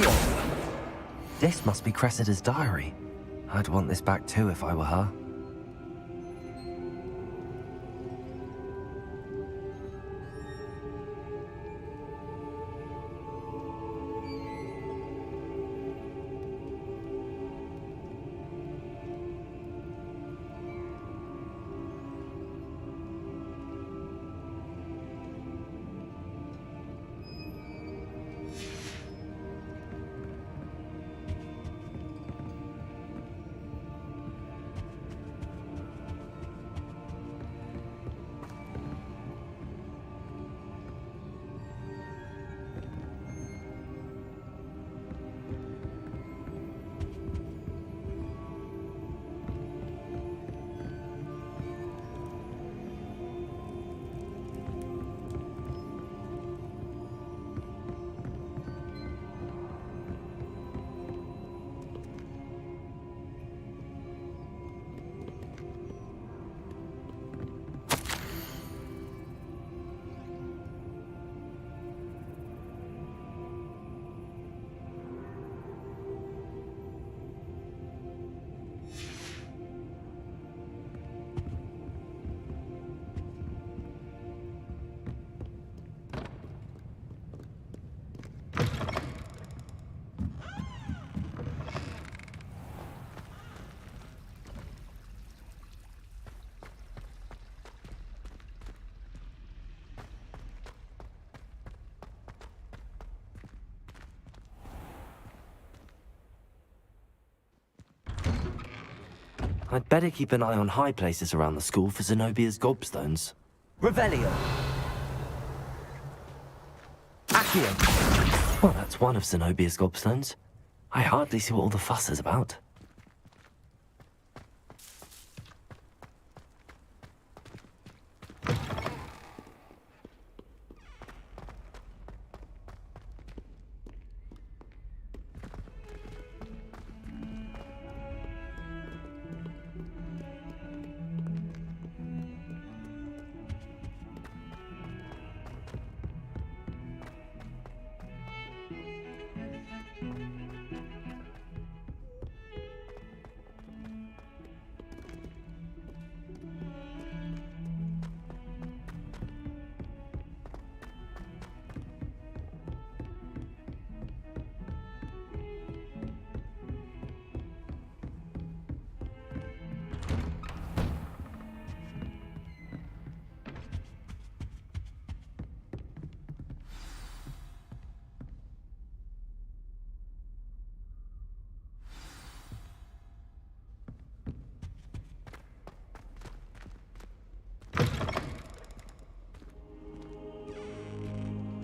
Accio! This must be Cressida's diary. I'd want this back too if I were her. I'd better keep an eye on high places around the school for Zenobia's gobstones. Revelio! Accio! Well, that's one of Zenobia's gobstones. I hardly see what all the fuss is about.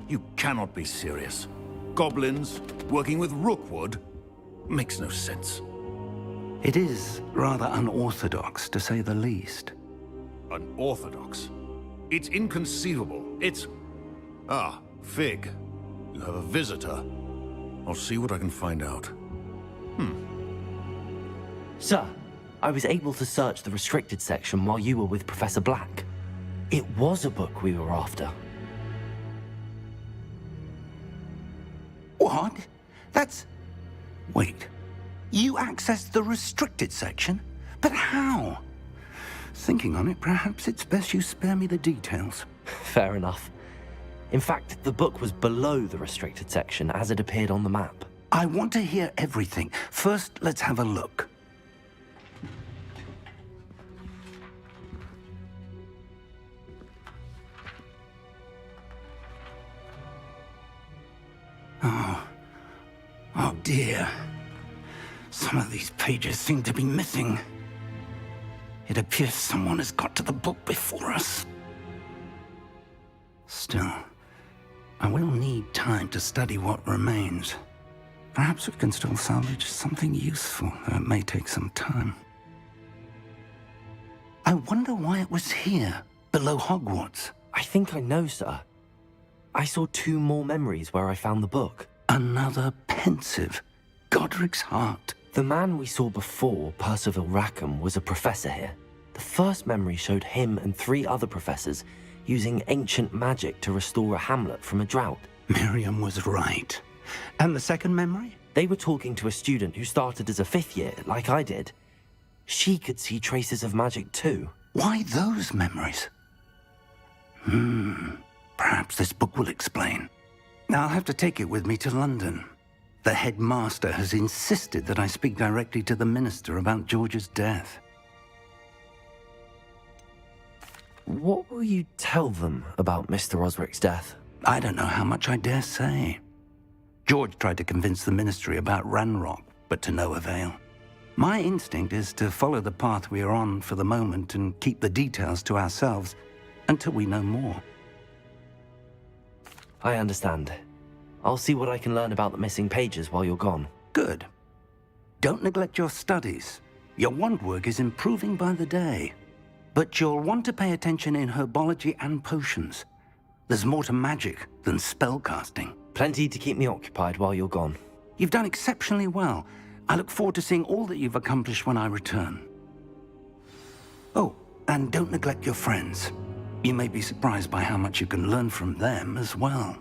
You cannot be serious. Goblins, working with Rookwood? Makes no sense. It is rather unorthodox, to say the least. Unorthodox? It's inconceivable. It's... Ah, Fig. You have a visitor. I'll see what I can find out. Sir, I was able to search the restricted section while you were with Professor Black. It was a book we were after. What? That's... Wait. You accessed the restricted section? But how? Thinking on it, perhaps it's best you spare me the details. Fair enough. In fact, the book was below the restricted section as it appeared on the map. I want to hear everything. First, let's have a look. Oh dear. Some of these pages seem to be missing. It appears someone has got to the book before us. Still, I will need time to study what remains. Perhaps we can still salvage something useful, though it may take some time. I wonder why it was here, below Hogwarts. I think I know, sir. I saw 2 more memories where I found the book. Another pensive. Godric's heart. The man we saw before, Percival Rackham, was a professor here. The first memory showed him and 3 other professors using ancient magic to restore a hamlet from a drought. Miriam was right. And the second memory? They were talking to a student who started as a 5th year, like I did. She could see traces of magic too. Why those memories? Perhaps this book will explain. I'll have to take it with me to London. The headmaster has insisted that I speak directly to the minister about George's death. What will you tell them about Mr. Osric's death? I don't know how much I dare say. George tried to convince the ministry about Ranrock, but to no avail. My instinct is to follow the path we are on for the moment and keep the details to ourselves until we know more. I understand. I'll see what I can learn about the missing pages while you're gone. Good. Don't neglect your studies. Your wand work is improving by the day. But you'll want to pay attention in herbology and potions. There's more to magic than spellcasting. Plenty to keep me occupied while you're gone. You've done exceptionally well. I look forward to seeing all that you've accomplished when I return. Oh, and don't neglect your friends. You may be surprised by how much you can learn from them as well.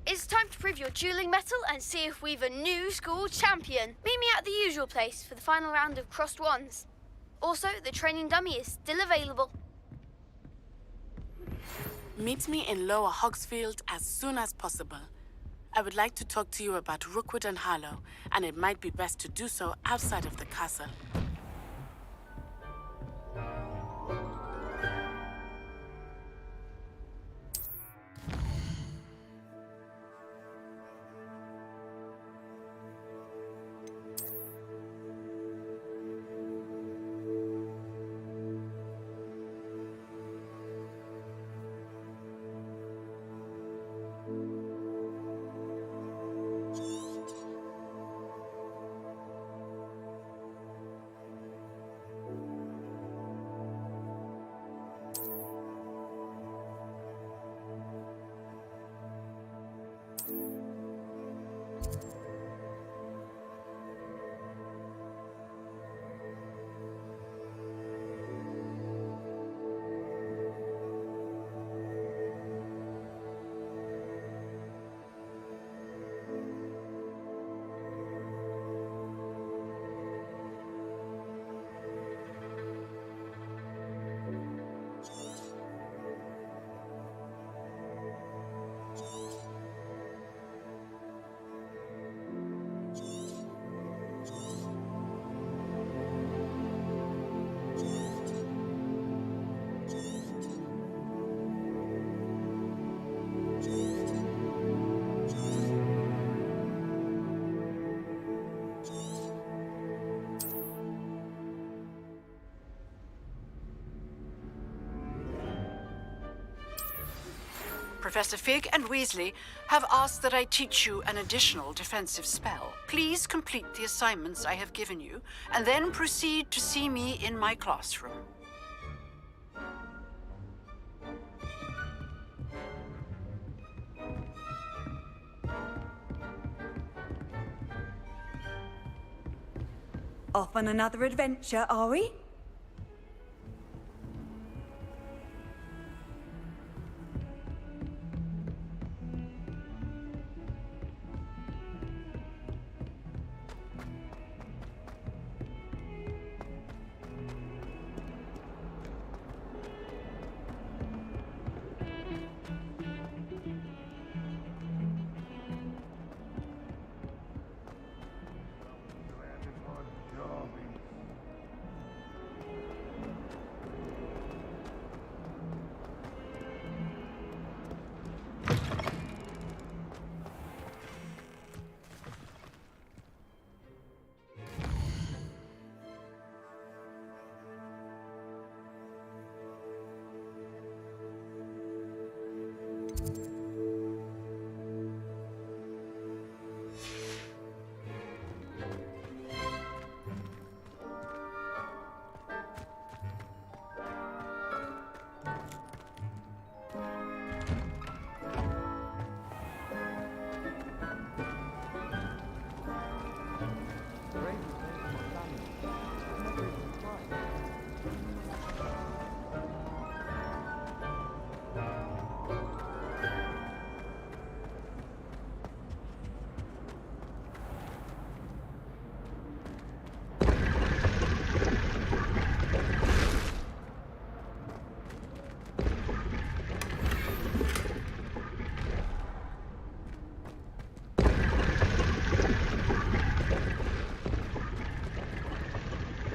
It's time to prove your dueling mettle and see if we've a new school champion. Meet me at the usual place for the final round of crossed wands. Also, the training dummy is still available. Meet me in Lower Hogsfield as soon as possible. I would like to talk to you about Rookwood and Harlow, and it might be best to do so outside of the castle. Professor Fig and Weasley have asked that I teach you an additional defensive spell. Please complete the assignments I have given you, and then proceed to see me in my classroom. Off on another adventure, are we?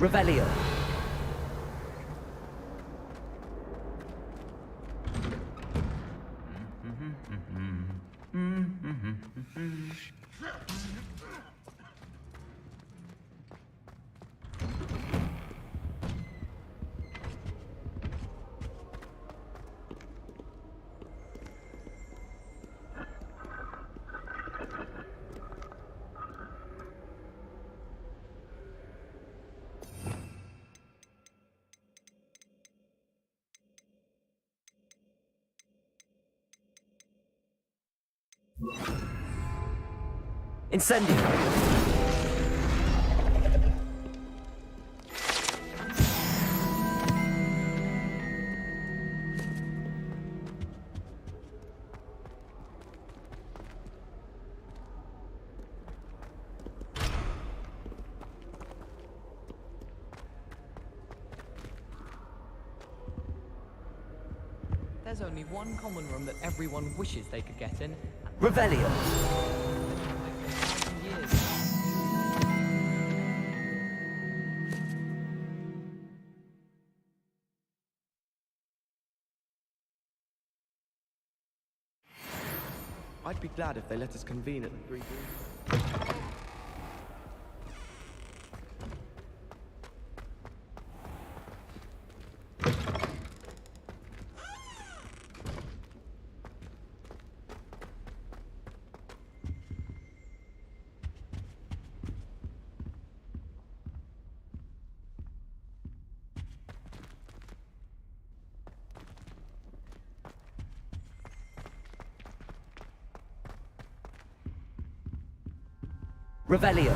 Revelio. Incendio. There's only one common room that everyone wishes they could get in. Revelio. I'd be glad if they let us convene at the Three Revelio.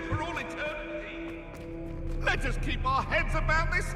For all eternity. Let us keep our heads about this.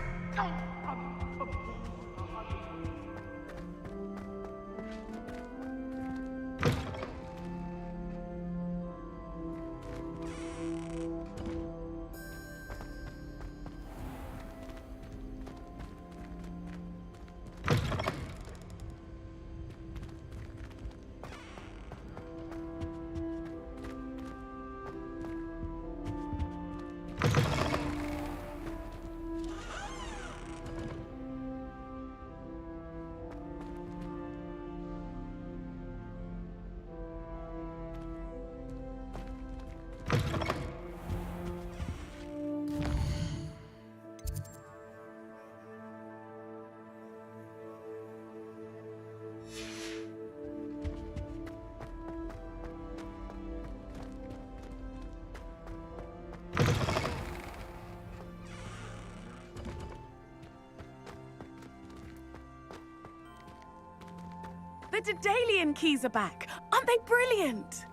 The Daedalian keys are back. Aren't they brilliant?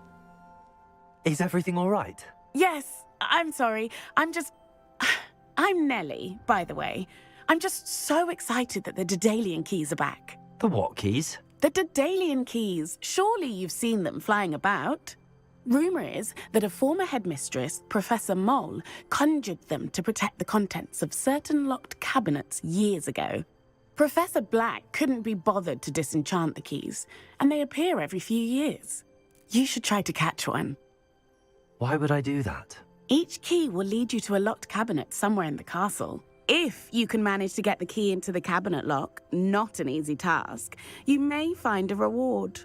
Is everything all right? Yes, I'm sorry. I'm Nellie, by the way. I'm just so excited that the Daedalian keys are back. The what keys? The Daedalian keys. Surely you've seen them flying about. Rumour is that a former headmistress, Professor Mole, conjured them to protect the contents of certain locked cabinets years ago. Professor Black couldn't be bothered to disenchant the keys, and they appear every few years. You should try to catch one. Why would I do that? Each key will lead you to a locked cabinet somewhere in the castle. If you can manage to get the key into the cabinet lock, not an easy task, you may find a reward.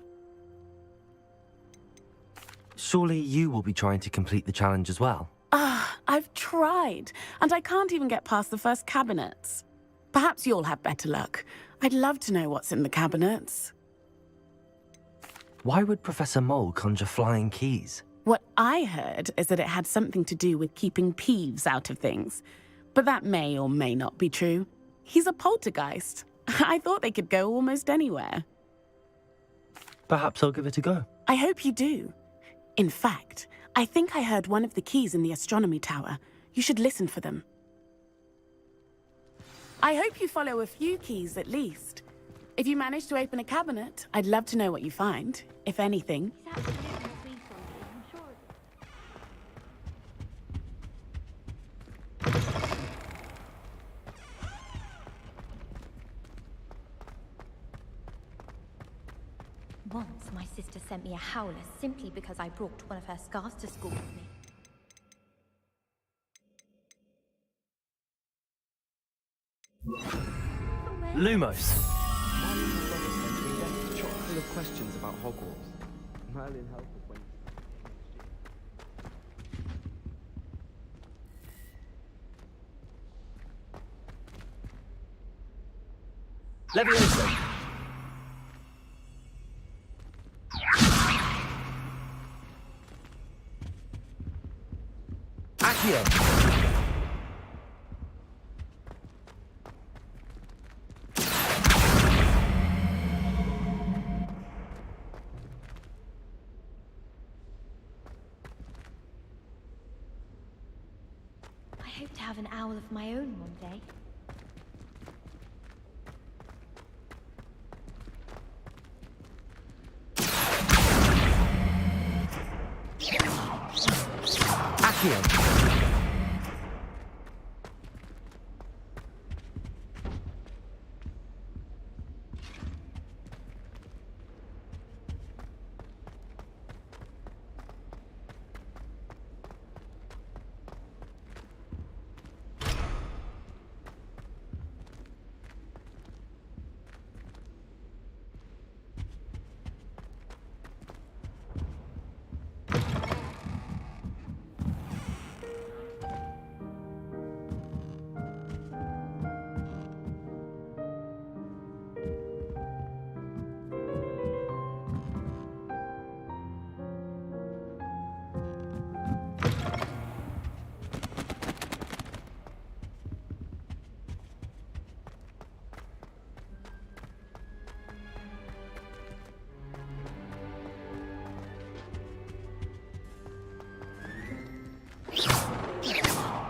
Surely you will be trying to complete the challenge as well. I've tried, and I can't even get past the first cabinets. Perhaps you'll have better luck. I'd love to know what's in the cabinets. Why would Professor Mole conjure flying keys? What I heard is that it had something to do with keeping Peeves out of things. but that may or may not be true. He's a poltergeist. I thought they could go almost anywhere. Perhaps I'll give it a go. I hope you do. In fact, I think I heard one of the keys in the astronomy tower. You should listen for them. I hope you follow a few keys at least. If you manage to open a cabinet, I'd love to know what you find, if anything. Once, my sister sent me a howler simply because I brought one of her scarves to school with me. Lumos. Merlin's brother sent me a desk chock full of questions about Hogwarts. Merlin helped us when... Leviosa. Accio. I hope to have an owl of my own one day. Accio.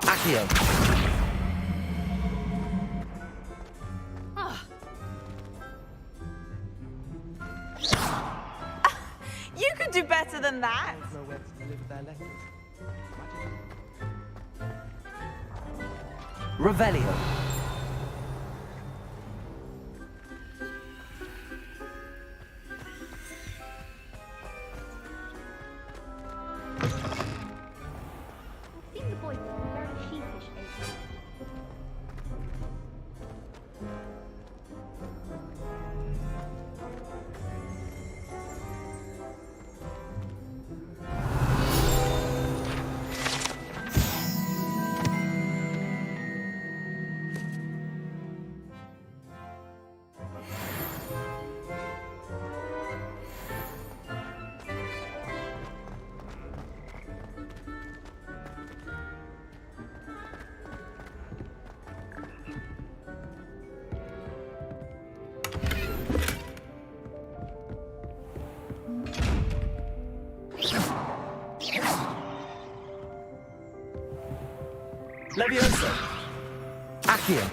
Accio. You could do better than that. Know where to deliver their letters. Revelio. I think the boy was very sheepish lately. Leviosa. Accio.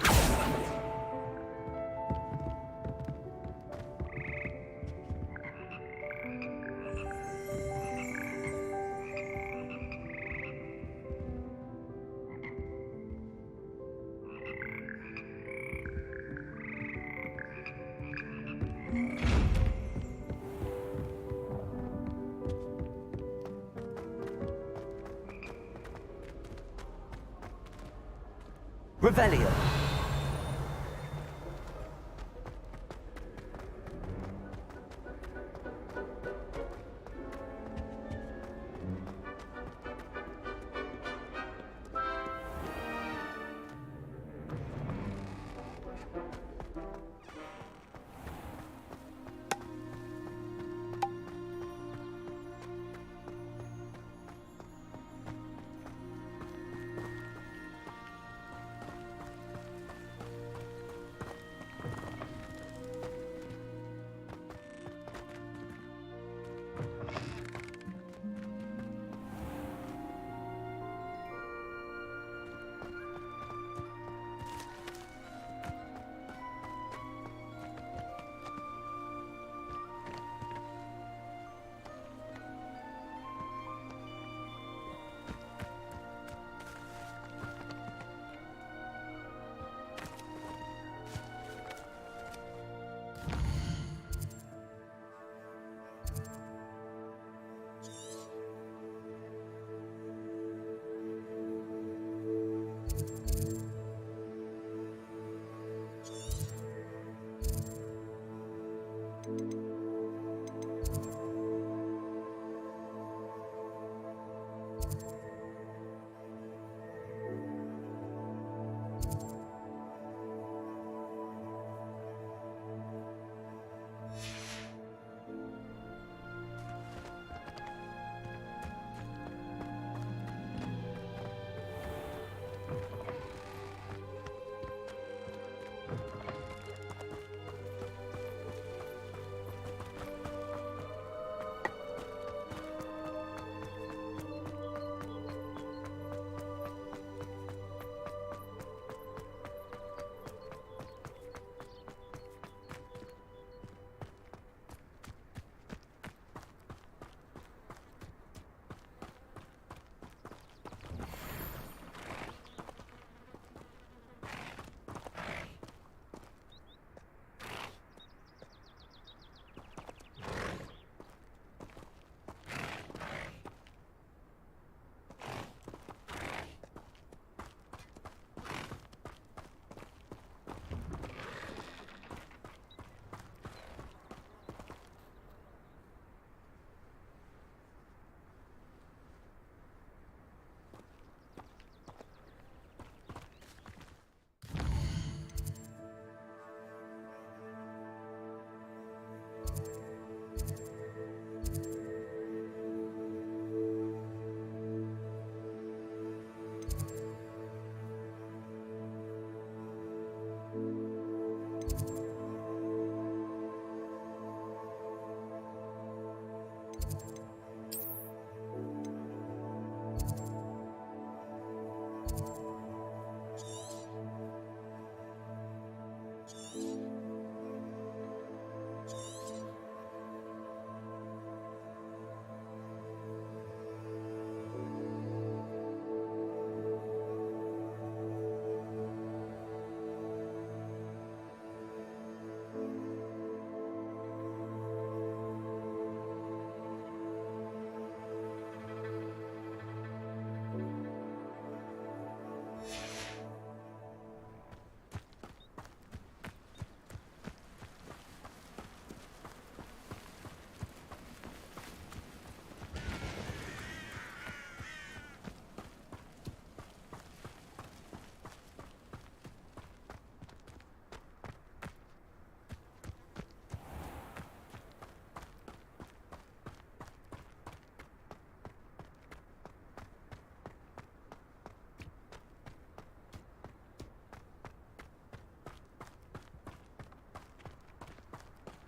Revelio.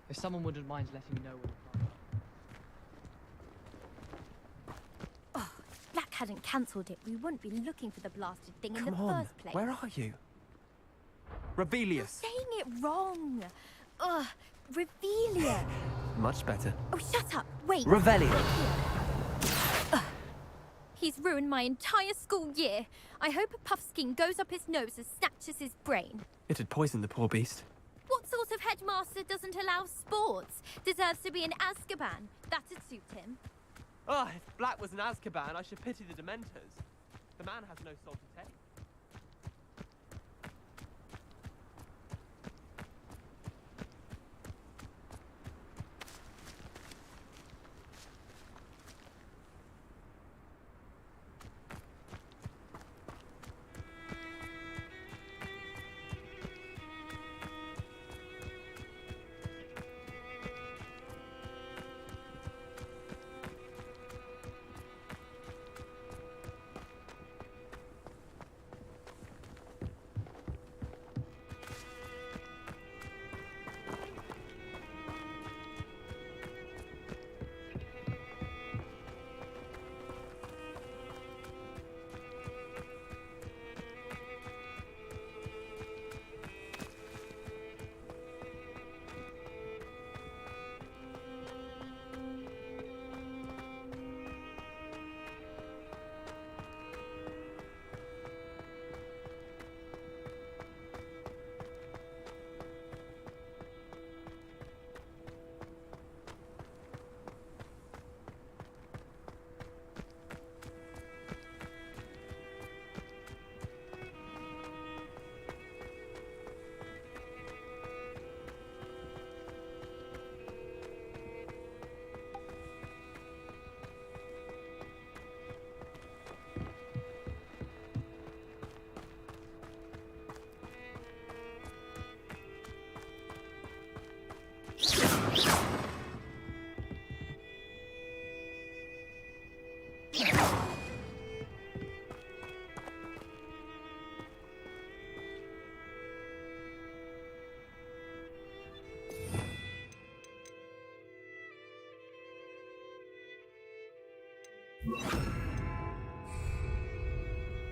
If someone wouldn't mind letting me know when the flight. Oh, if Black hadn't cancelled it, we wouldn't be looking for the blasted thing in the Come on, first place. where are you? You're Revelius. saying it wrong. Ugh, Revelia. Much better. Oh, shut up. Wait. Revelio. Ugh. He's ruined my entire school year. I hope a puffskein goes up his nose and snatches his brain. It'd poison the poor beast. What sort of headmaster doesn't allow sports? Deserves to be in Azkaban. That'd suit him. Ah, if Black was in Azkaban, I should pity the Dementors. The man has no soul to take.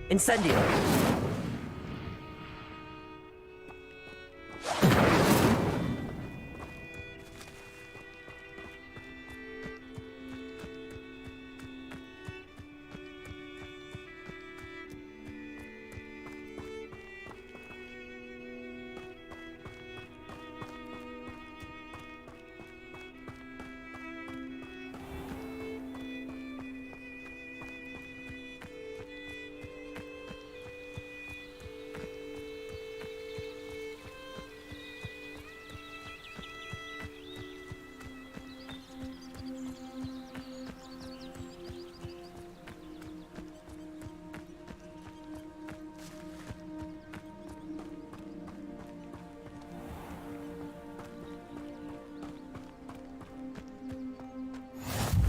Incendio.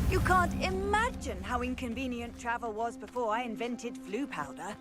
You can't imagine how inconvenient travel was before I invented flu powder.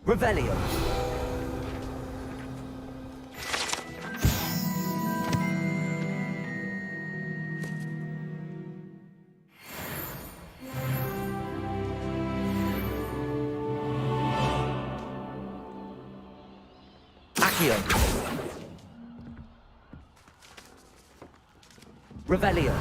Revelio. Accio. Revelio.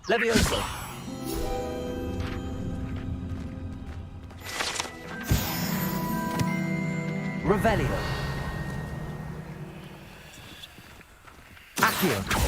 Levioso. Revelio. Accio.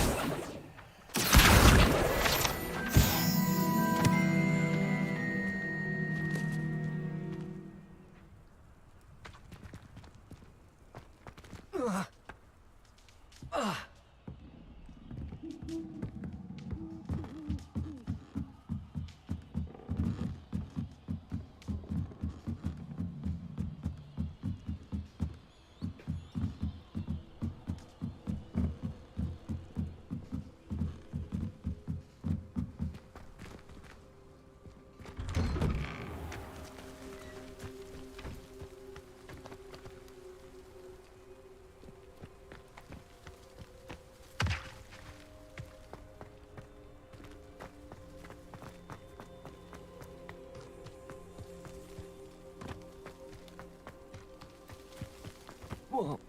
Whoa.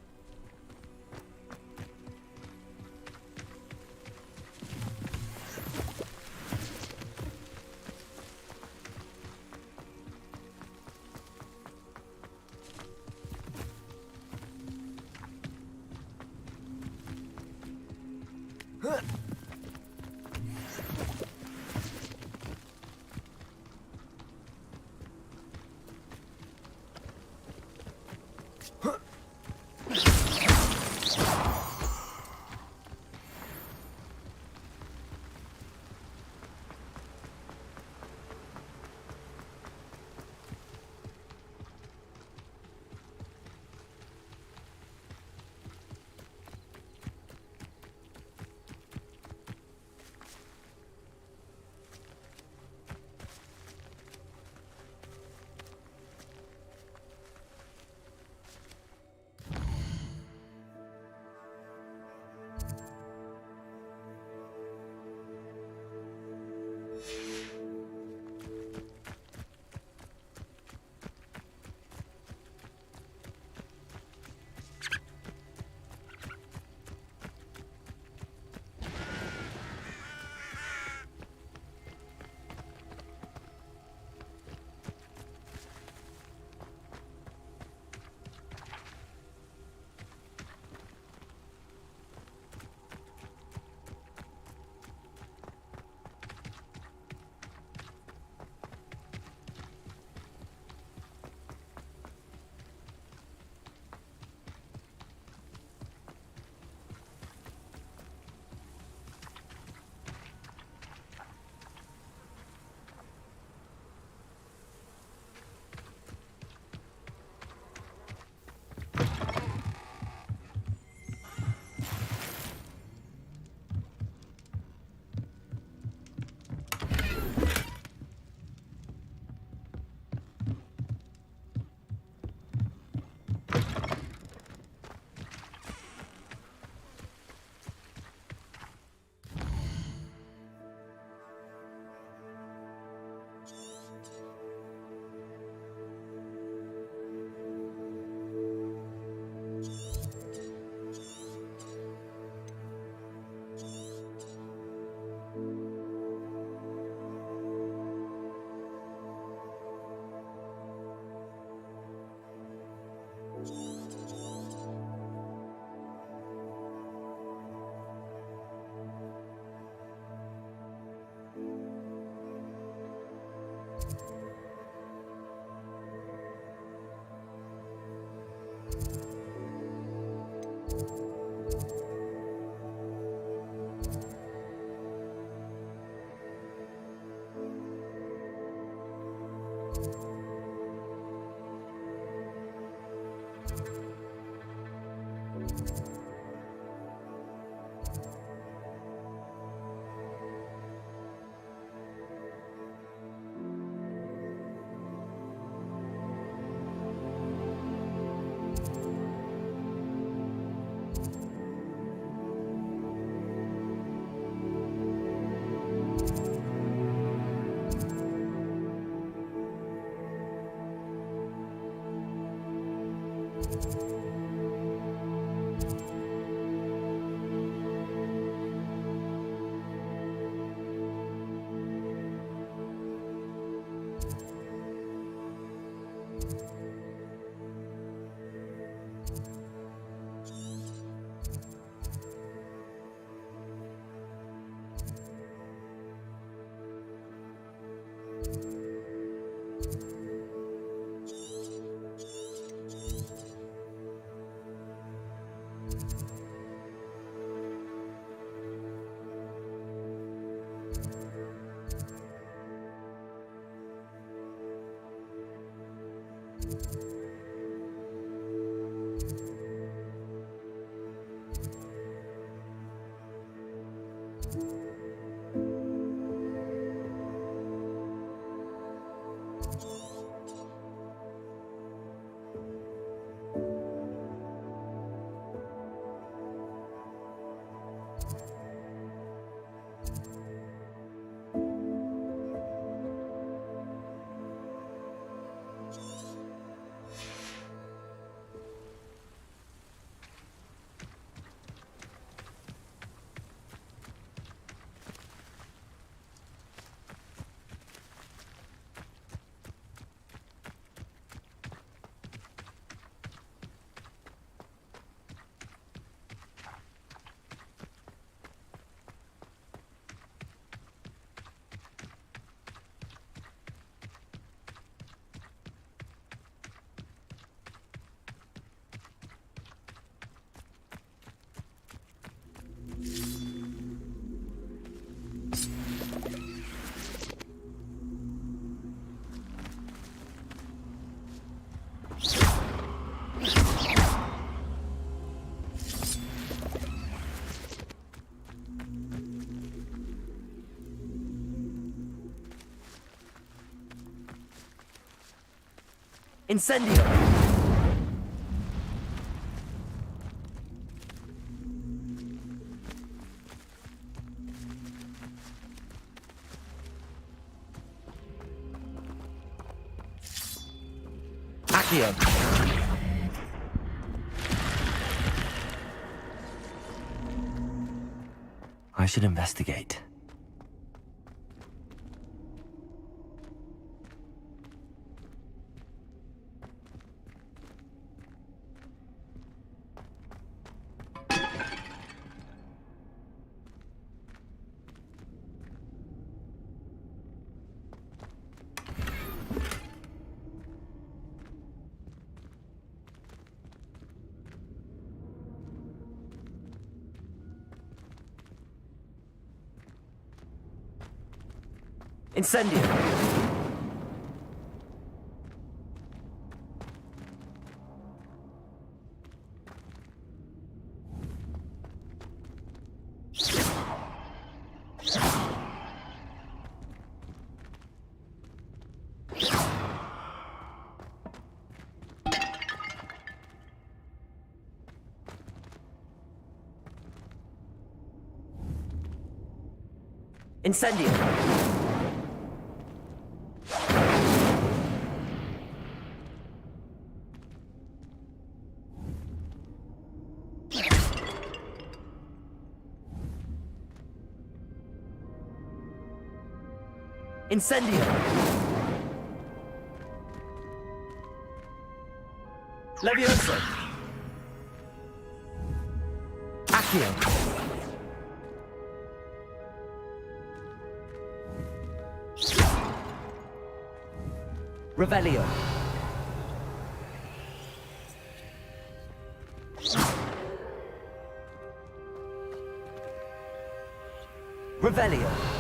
Incendio! Accio! I should investigate. Incendio! Incendio! Incendio! Levioso! Accio! Revelio! Revelio!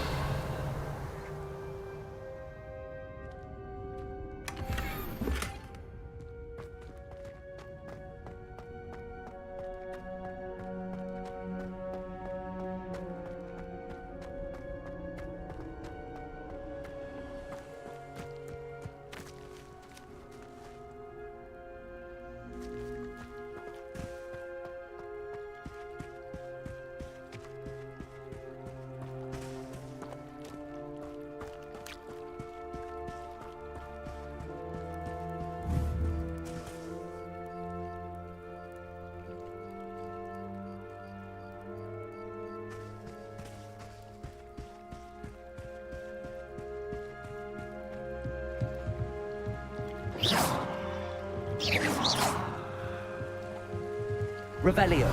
Revelio.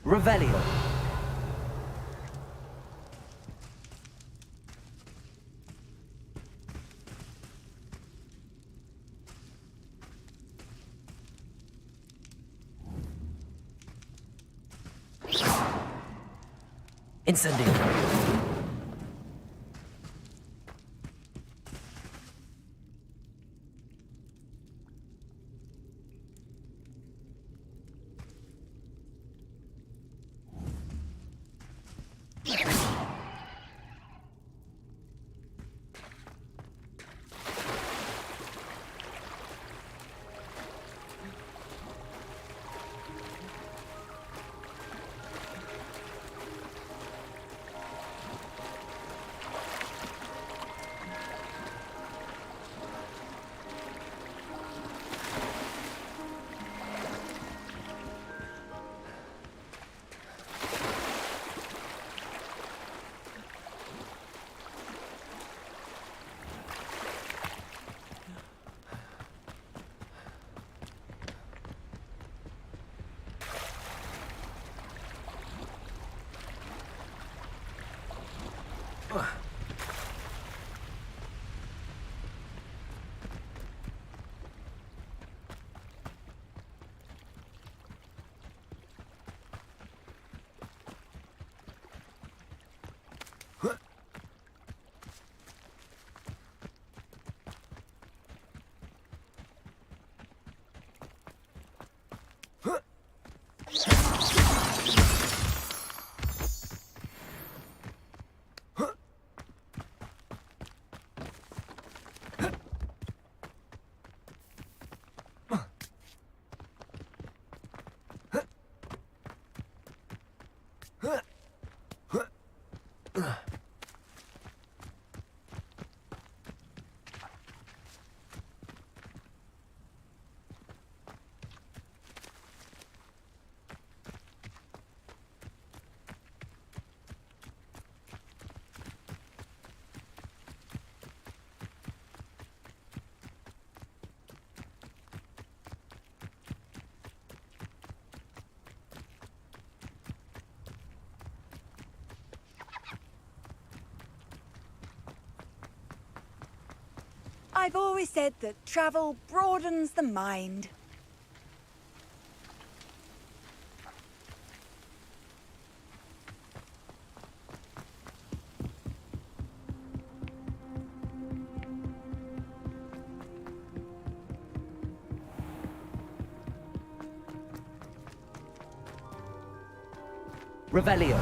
Revelio. Incendio. I've always said that travel broadens the mind. Revelio.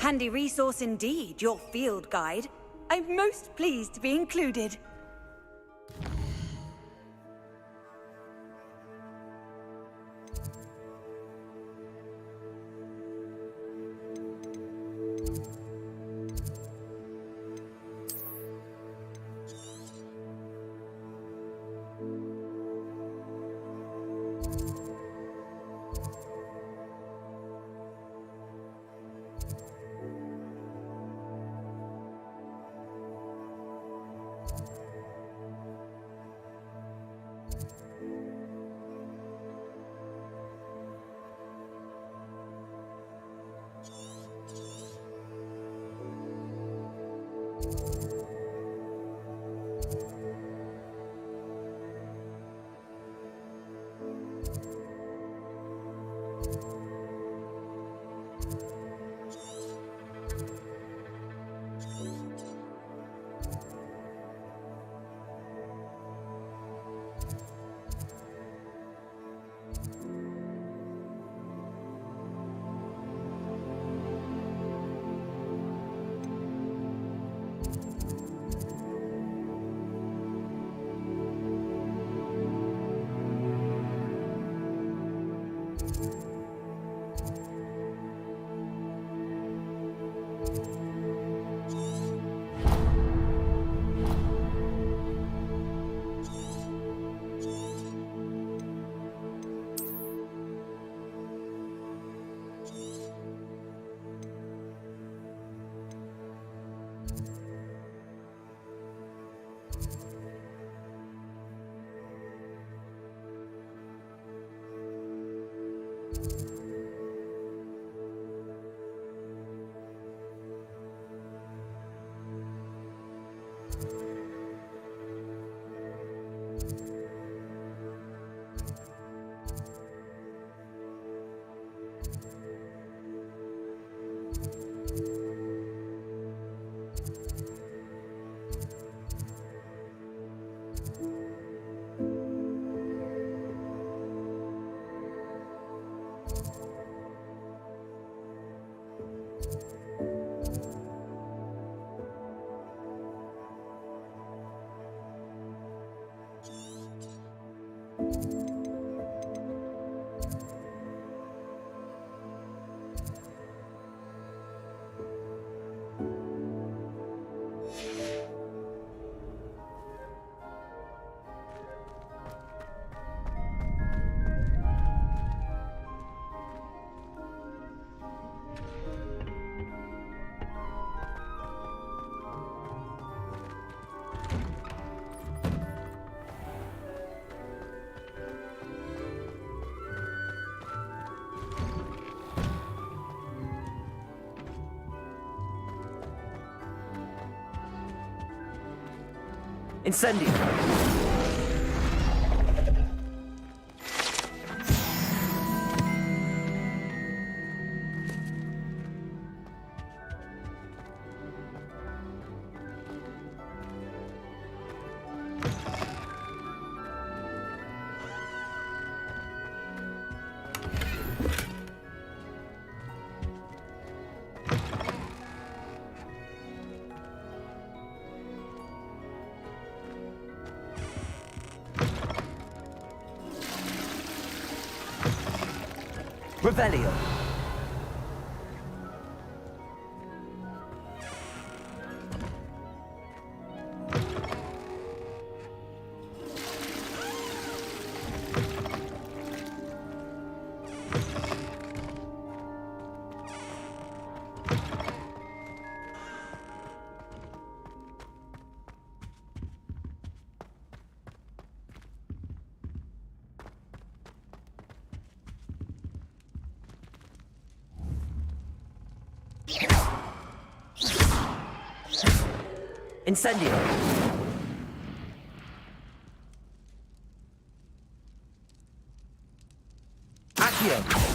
Handy resource indeed, your field guide. I'm most pleased to be included. Incendio! Revelio. Incendio! Accio!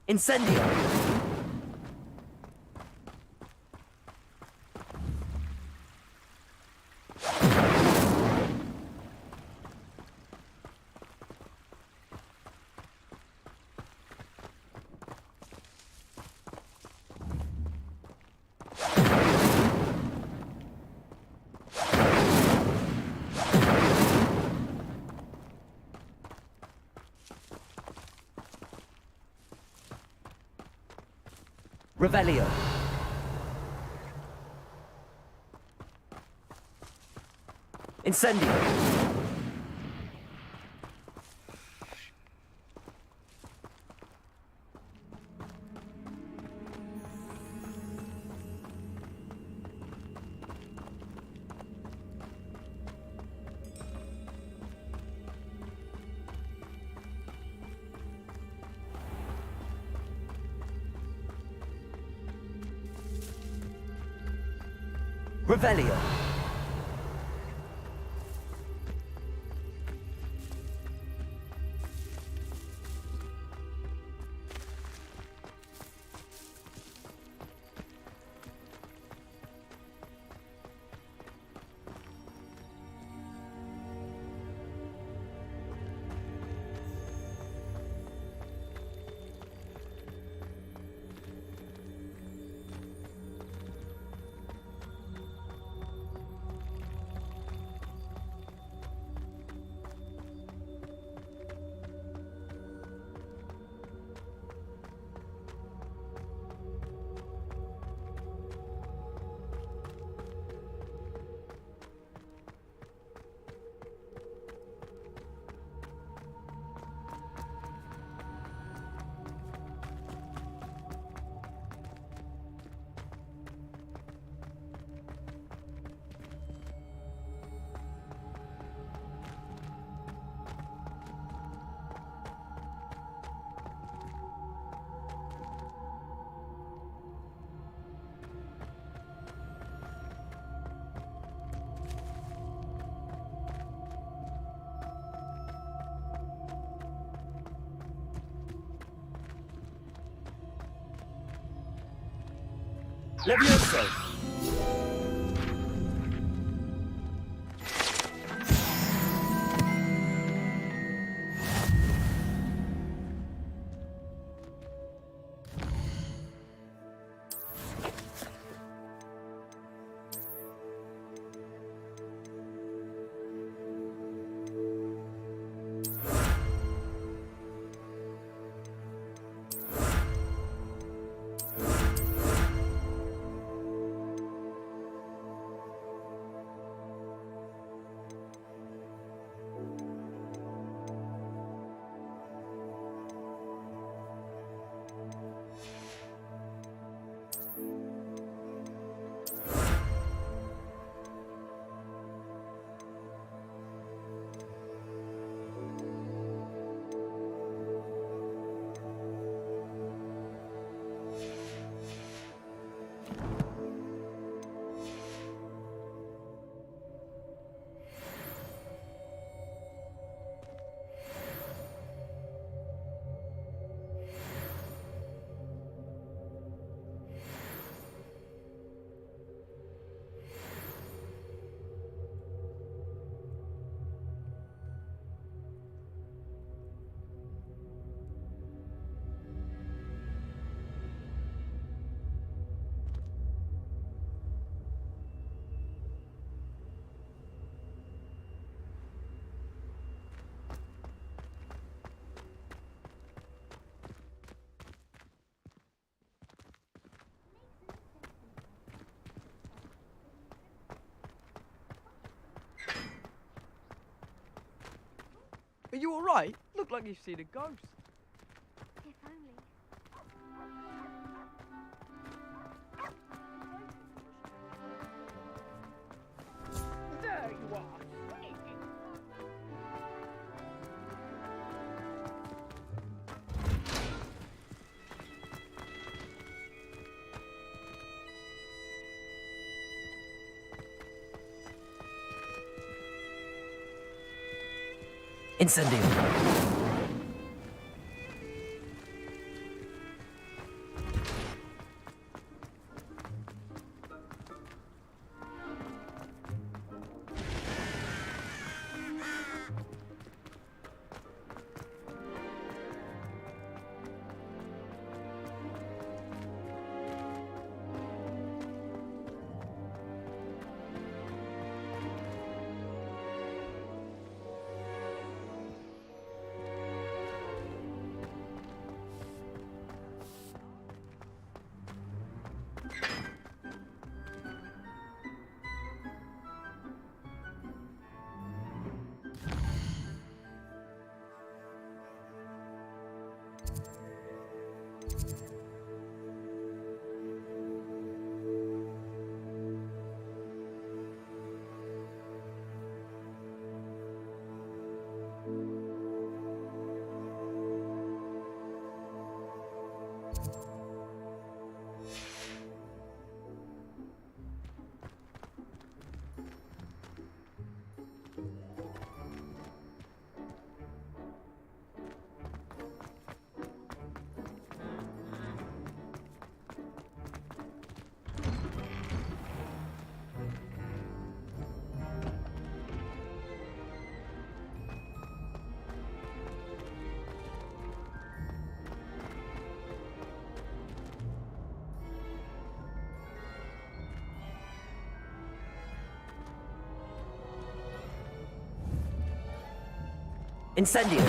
Incendio! Revelio. Incendio. Revelio. Levioso! Are you alright? Look like you've seen a ghost. If only. There you are. Incendio. Incendio!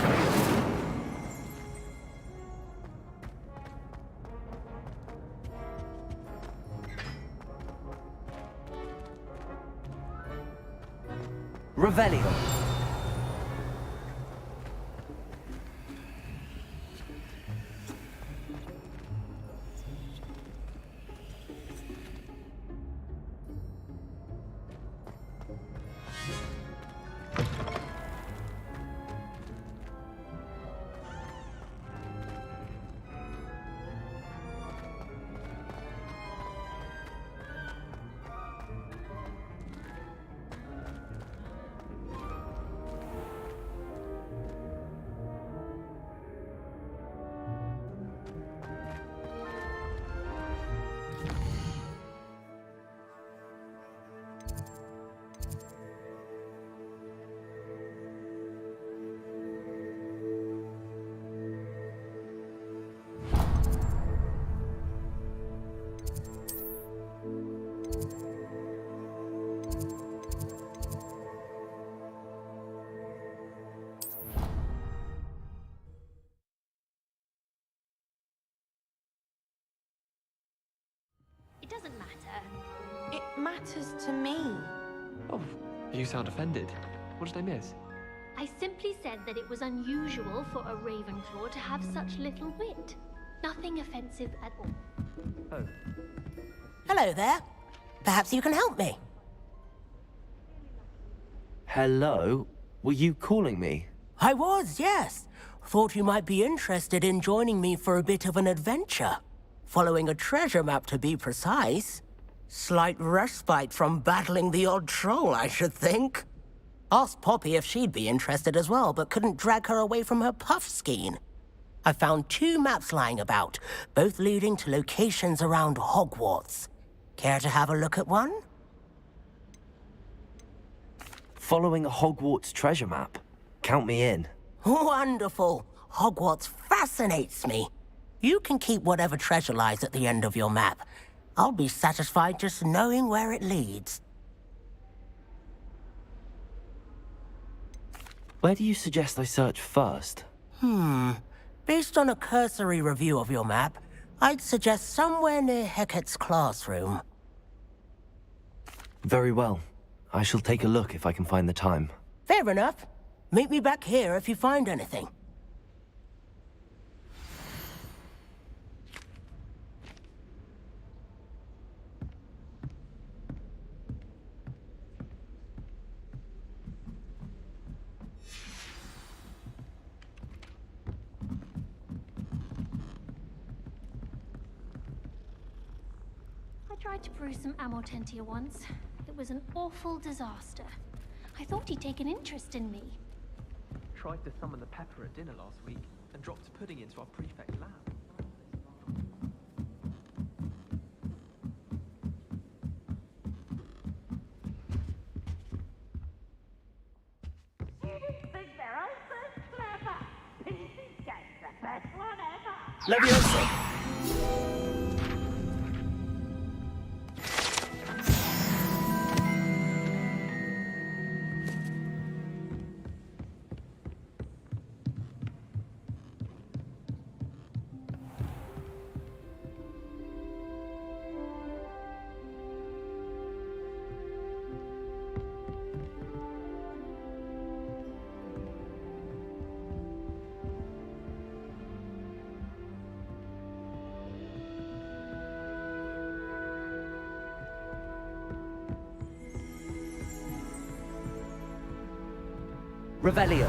Revelio! It doesn't matter. It matters to me. Oh, you sound offended. What did I miss? I simply said that it was unusual for a Ravenclaw to have such little wit. Nothing offensive at all. Oh. Hello there. Perhaps you can help me. Hello? Were you calling me? I was, yes. Thought you might be interested in joining me for a bit of an adventure. Following a treasure map, to be precise. Slight respite from battling the odd troll, I should think. Asked Poppy if she'd be interested as well, but couldn't drag her away from her puff skein. I found 2 maps lying about, both leading to locations around Hogwarts. Care to have a look at one? Following a Hogwarts treasure map. Count me in. Wonderful. Hogwarts fascinates me. You can keep whatever treasure lies at the end of your map. I'll be satisfied just knowing where it leads. Where do you suggest I search first? Based on a cursory review of your map, I'd suggest somewhere near Hecat's classroom. Very well. I shall take a look if I can find the time. Fair enough. Meet me back here if you find anything. I tried to brew some Amortentia once. It was an awful disaster. I thought he'd take an interest in me. Tried to summon the pepper at dinner last week and dropped pudding into our prefect lab. Leviosa! Revelio.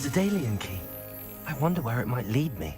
A Daedalian key. I wonder where it might lead me.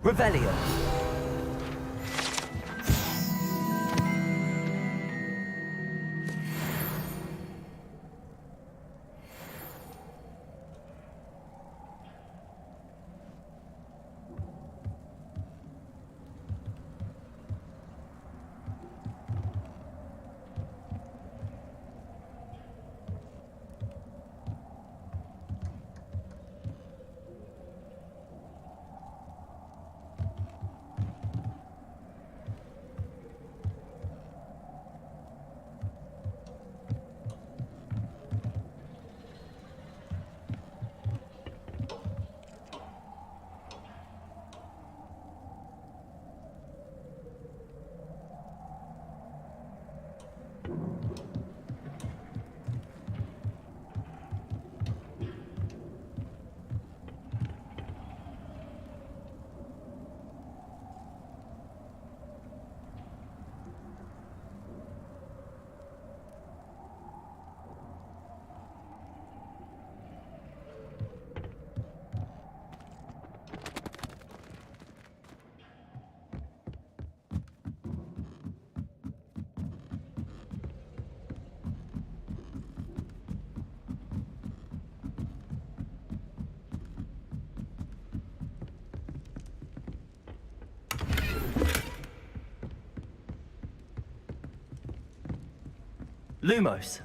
Revelio. Lumos.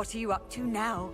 What are you up to now?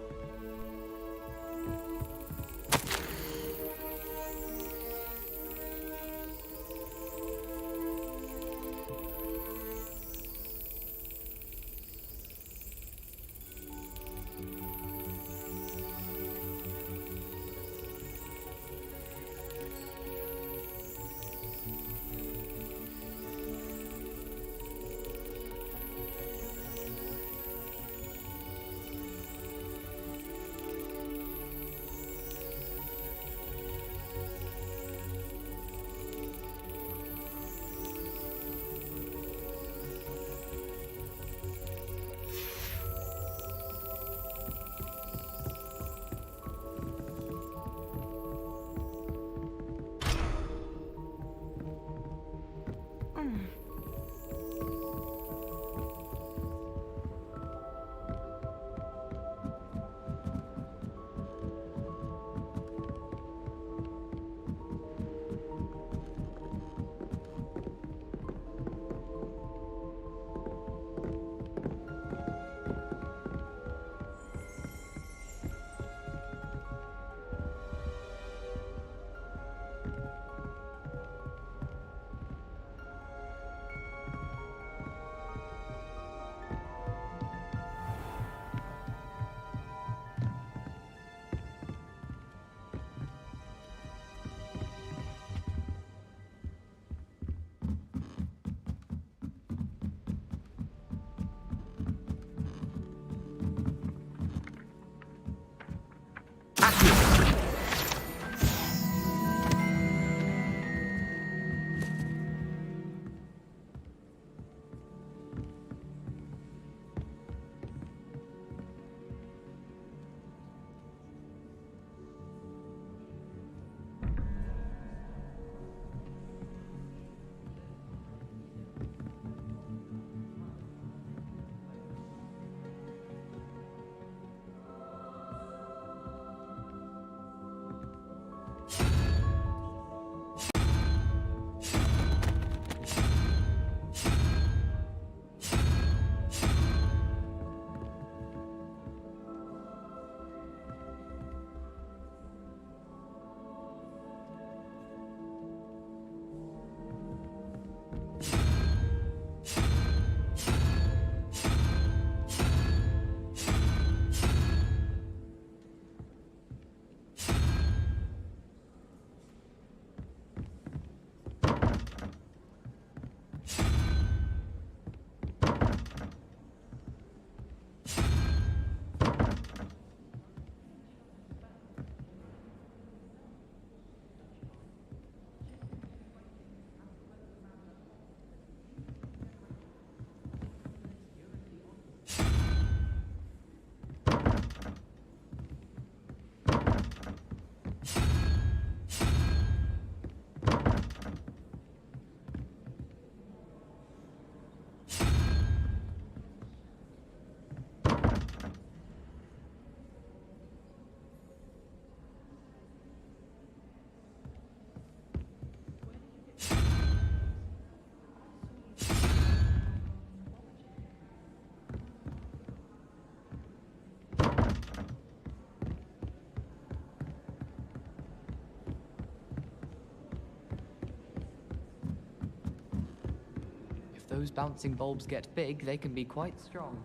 those bouncing bulbs get big, they can be quite strong.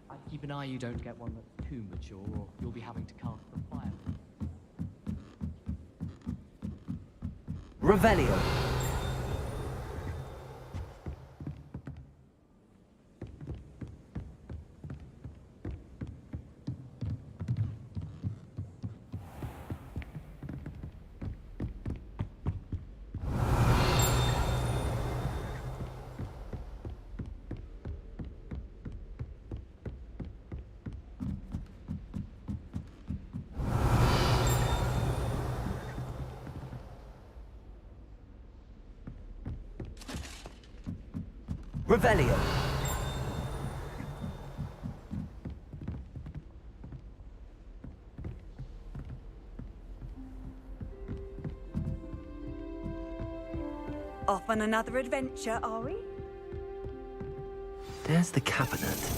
I'd keep an eye you don't get one that's too mature, or you'll be having to cast the fire. Revelio. Revelio. Off on another adventure, are we? There's the cabinet.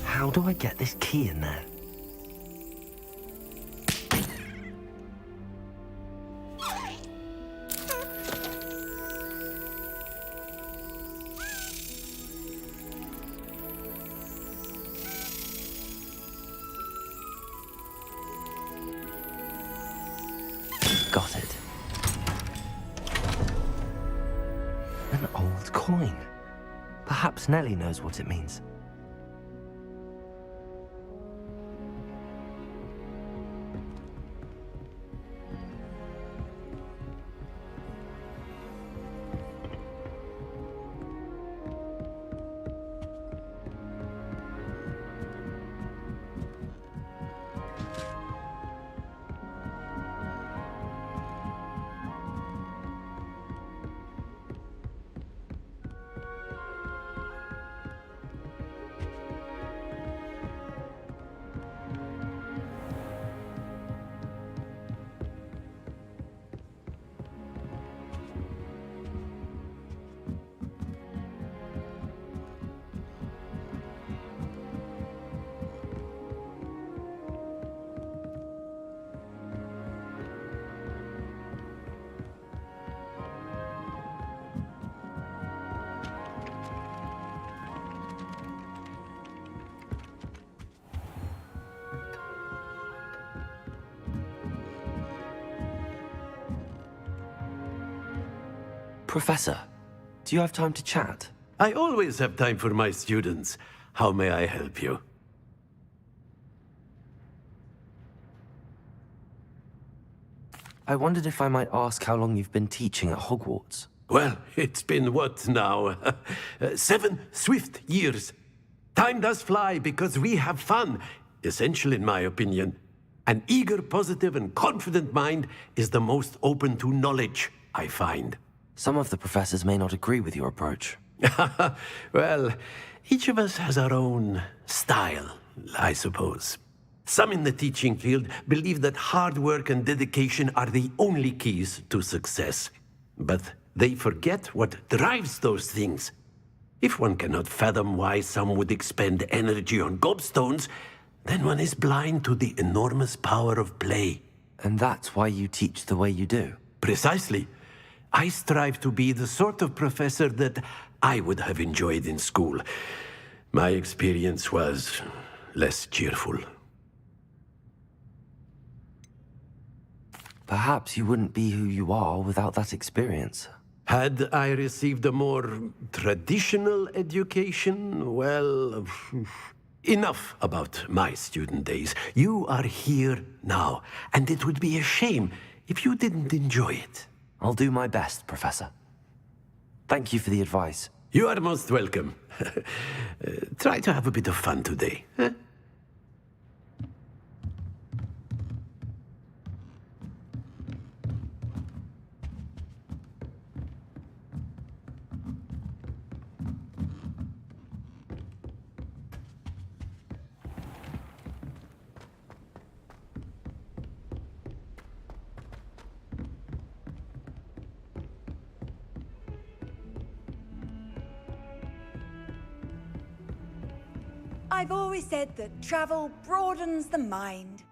How do I get this key in there? Got it. An old coin. Perhaps Nellie knows what it means. Professor, do you have time to chat? I always have time for my students. How may I help you? I wondered if I might ask how long you've been teaching at Hogwarts. Well, it's been what now? 7 swift years. Time does fly because we have fun. Essential in my opinion. An eager, positive, and confident mind is the most open to knowledge, I find. Some of the professors may not agree with your approach. Well, each of us has our own style, I suppose. Some in the teaching field believe that hard work and dedication are the only keys to success. But they forget what drives those things. If one cannot fathom why some would expend energy on gobstones, then one is blind to the enormous power of play. And that's why you teach the way you do? Precisely. I strive to be the sort of professor that I would have enjoyed in school. My experience was less cheerful. Perhaps you wouldn't be who you are without that experience. Had I received a more traditional education, well, enough about my student days. You are here now, and it would be a shame if you didn't enjoy it. I'll do my best, Professor. Thank you for the advice. You are most welcome. Try to have a bit of fun today. Huh? I've always said that travel broadens the mind.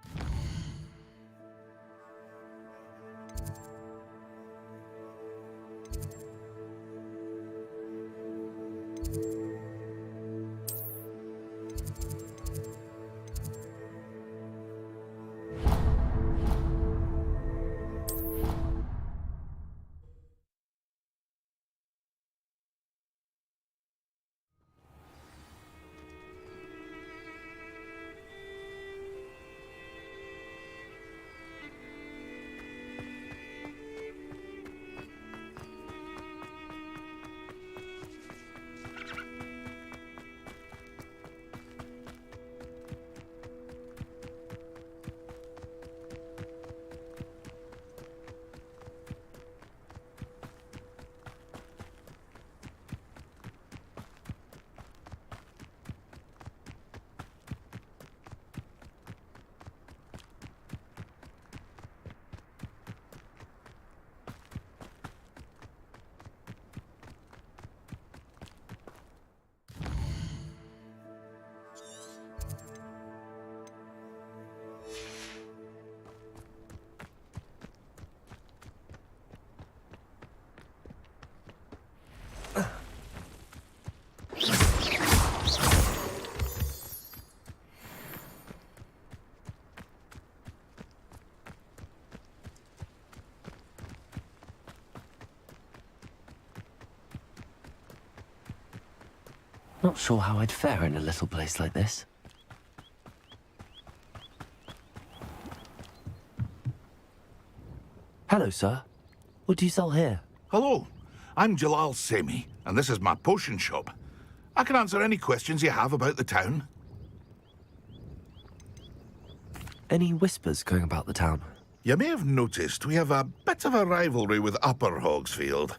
Not sure how I'd fare in a little place like this. Hello, sir. What do you sell here? Hello, I'm Jalal Semi, and this is my potion shop. I can answer any questions you have about the town. Any whispers going about the town? You may have noticed we have a bit of a rivalry with Upper Hogsfield.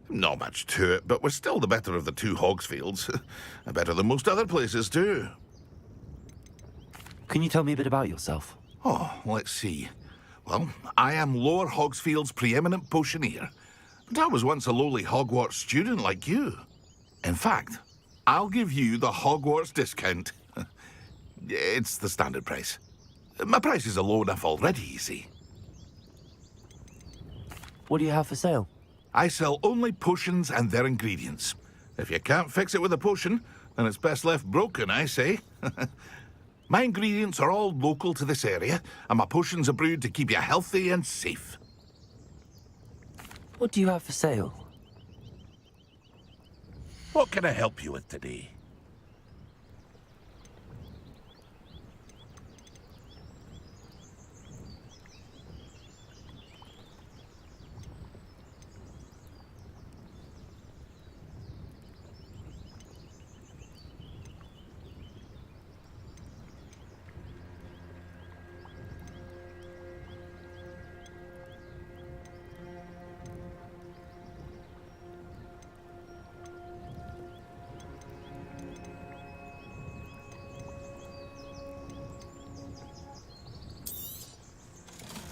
Not much to it, but we're still the better of the two Hogsfields. Better than most other places, too. Can you tell me a bit about yourself? Oh, let's see. Well, I am Lower Hogsfield's preeminent potioneer, but I was once a lowly Hogwarts student like you. In fact, I'll give you the Hogwarts discount. It's the standard price. My prices are low enough already, you see. What do you have for sale? I sell only potions and their ingredients. If you can't fix it with a potion, then it's best left broken, I say. My ingredients are all local to this area, and my potions are brewed to keep you healthy and safe. What do you have for sale? What can I help you with today?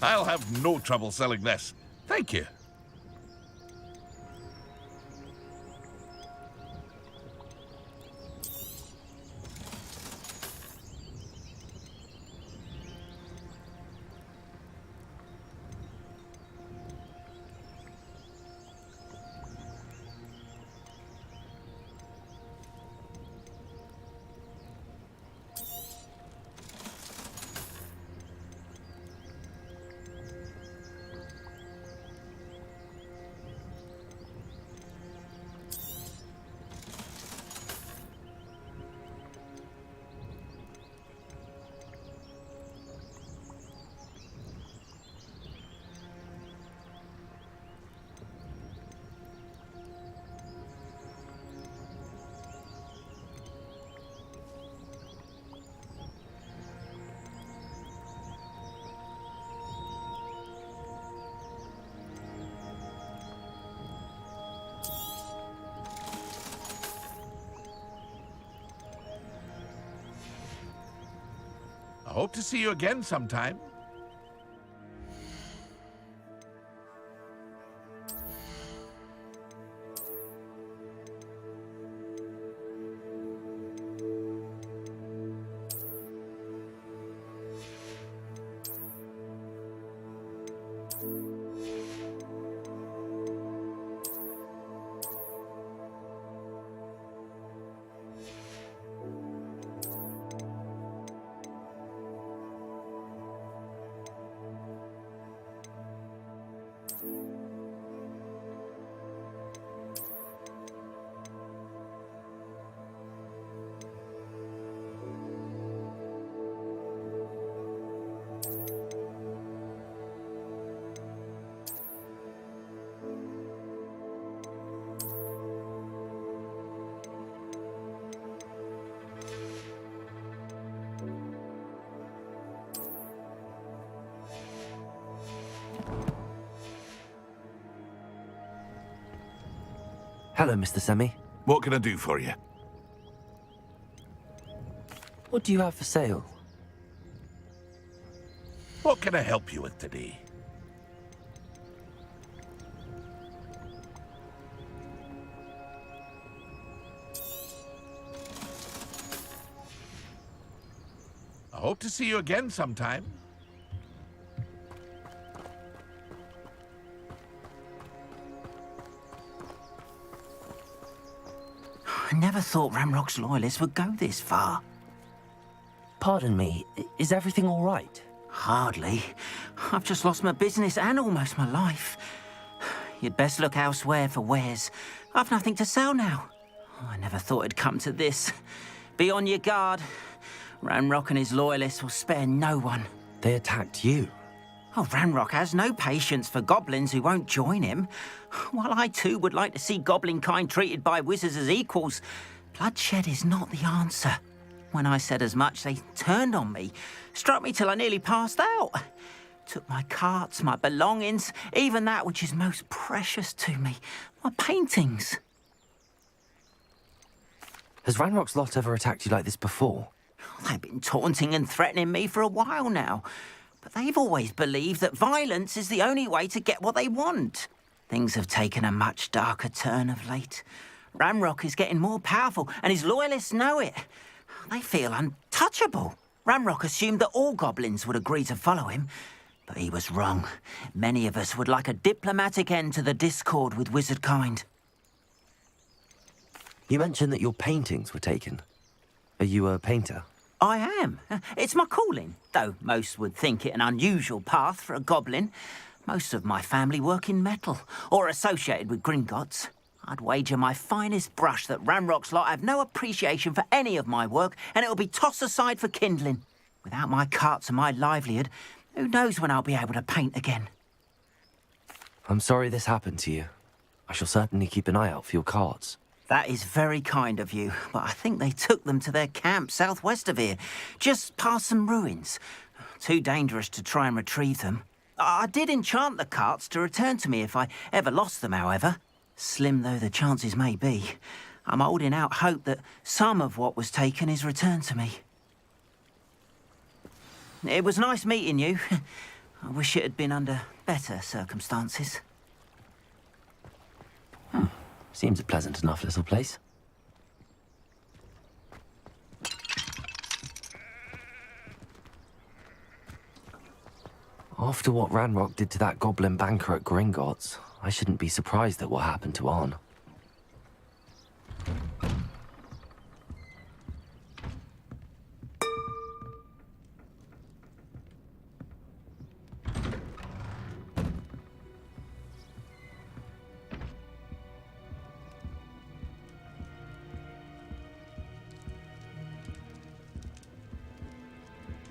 I'll have no trouble selling this. Thank you. I hope to see you again sometime. Hello, Mr. Semi. What can I do for you? What do you have for sale? What can I help you with today? I hope to see you again sometime. I never thought Ramrock's loyalists would go this far. Pardon me, is everything all right? Hardly. I've just lost my business and almost my life. You'd best look elsewhere for wares. I've nothing to sell now. I never thought it'd come to this. Be on your guard. Ranrock and his loyalists will spare no one. They attacked you? Oh, Ranrock has no patience for goblins who won't join him. While I too would like to see goblin kind treated by wizards as equals, bloodshed is not the answer. When I said as much, they turned on me, struck me till I nearly passed out. Took my carts, my belongings, even that which is most precious to me, my paintings. Has Ranrock's lot ever attacked you like this before? They've been taunting and threatening me for a while now. But they've always believed that violence is the only way to get what they want. Things have taken a much darker turn of late. Ranrock is getting more powerful, and his loyalists know it. They feel untouchable. Ranrock assumed that all goblins would agree to follow him, but he was wrong. Many of us would like a diplomatic end to the discord with wizard kind. You mentioned that your paintings were taken. Are you a painter? I am. It's my calling, though most would think it an unusual path for a goblin. Most of my family work in metal, or associated with Gringotts. I'd wager my finest brush that Ranrock's lot have no appreciation for any of my work, and it'll be tossed aside for kindling. Without my carts and my livelihood, who knows when I'll be able to paint again? I'm sorry this happened to you. I shall certainly keep an eye out for your carts. That is very kind of you, but I think they took them to their camp southwest of here, just past some ruins. Too dangerous to try and retrieve them. I did enchant the carts to return to me if I ever lost them, however. Slim though the chances may be, I'm holding out hope that some of what was taken is returned to me. It was nice meeting you. I wish it had been under better circumstances. Seems a pleasant enough little place. After what Ranrock did to that goblin banker at Gringotts, I shouldn't be surprised at what happened to Arn.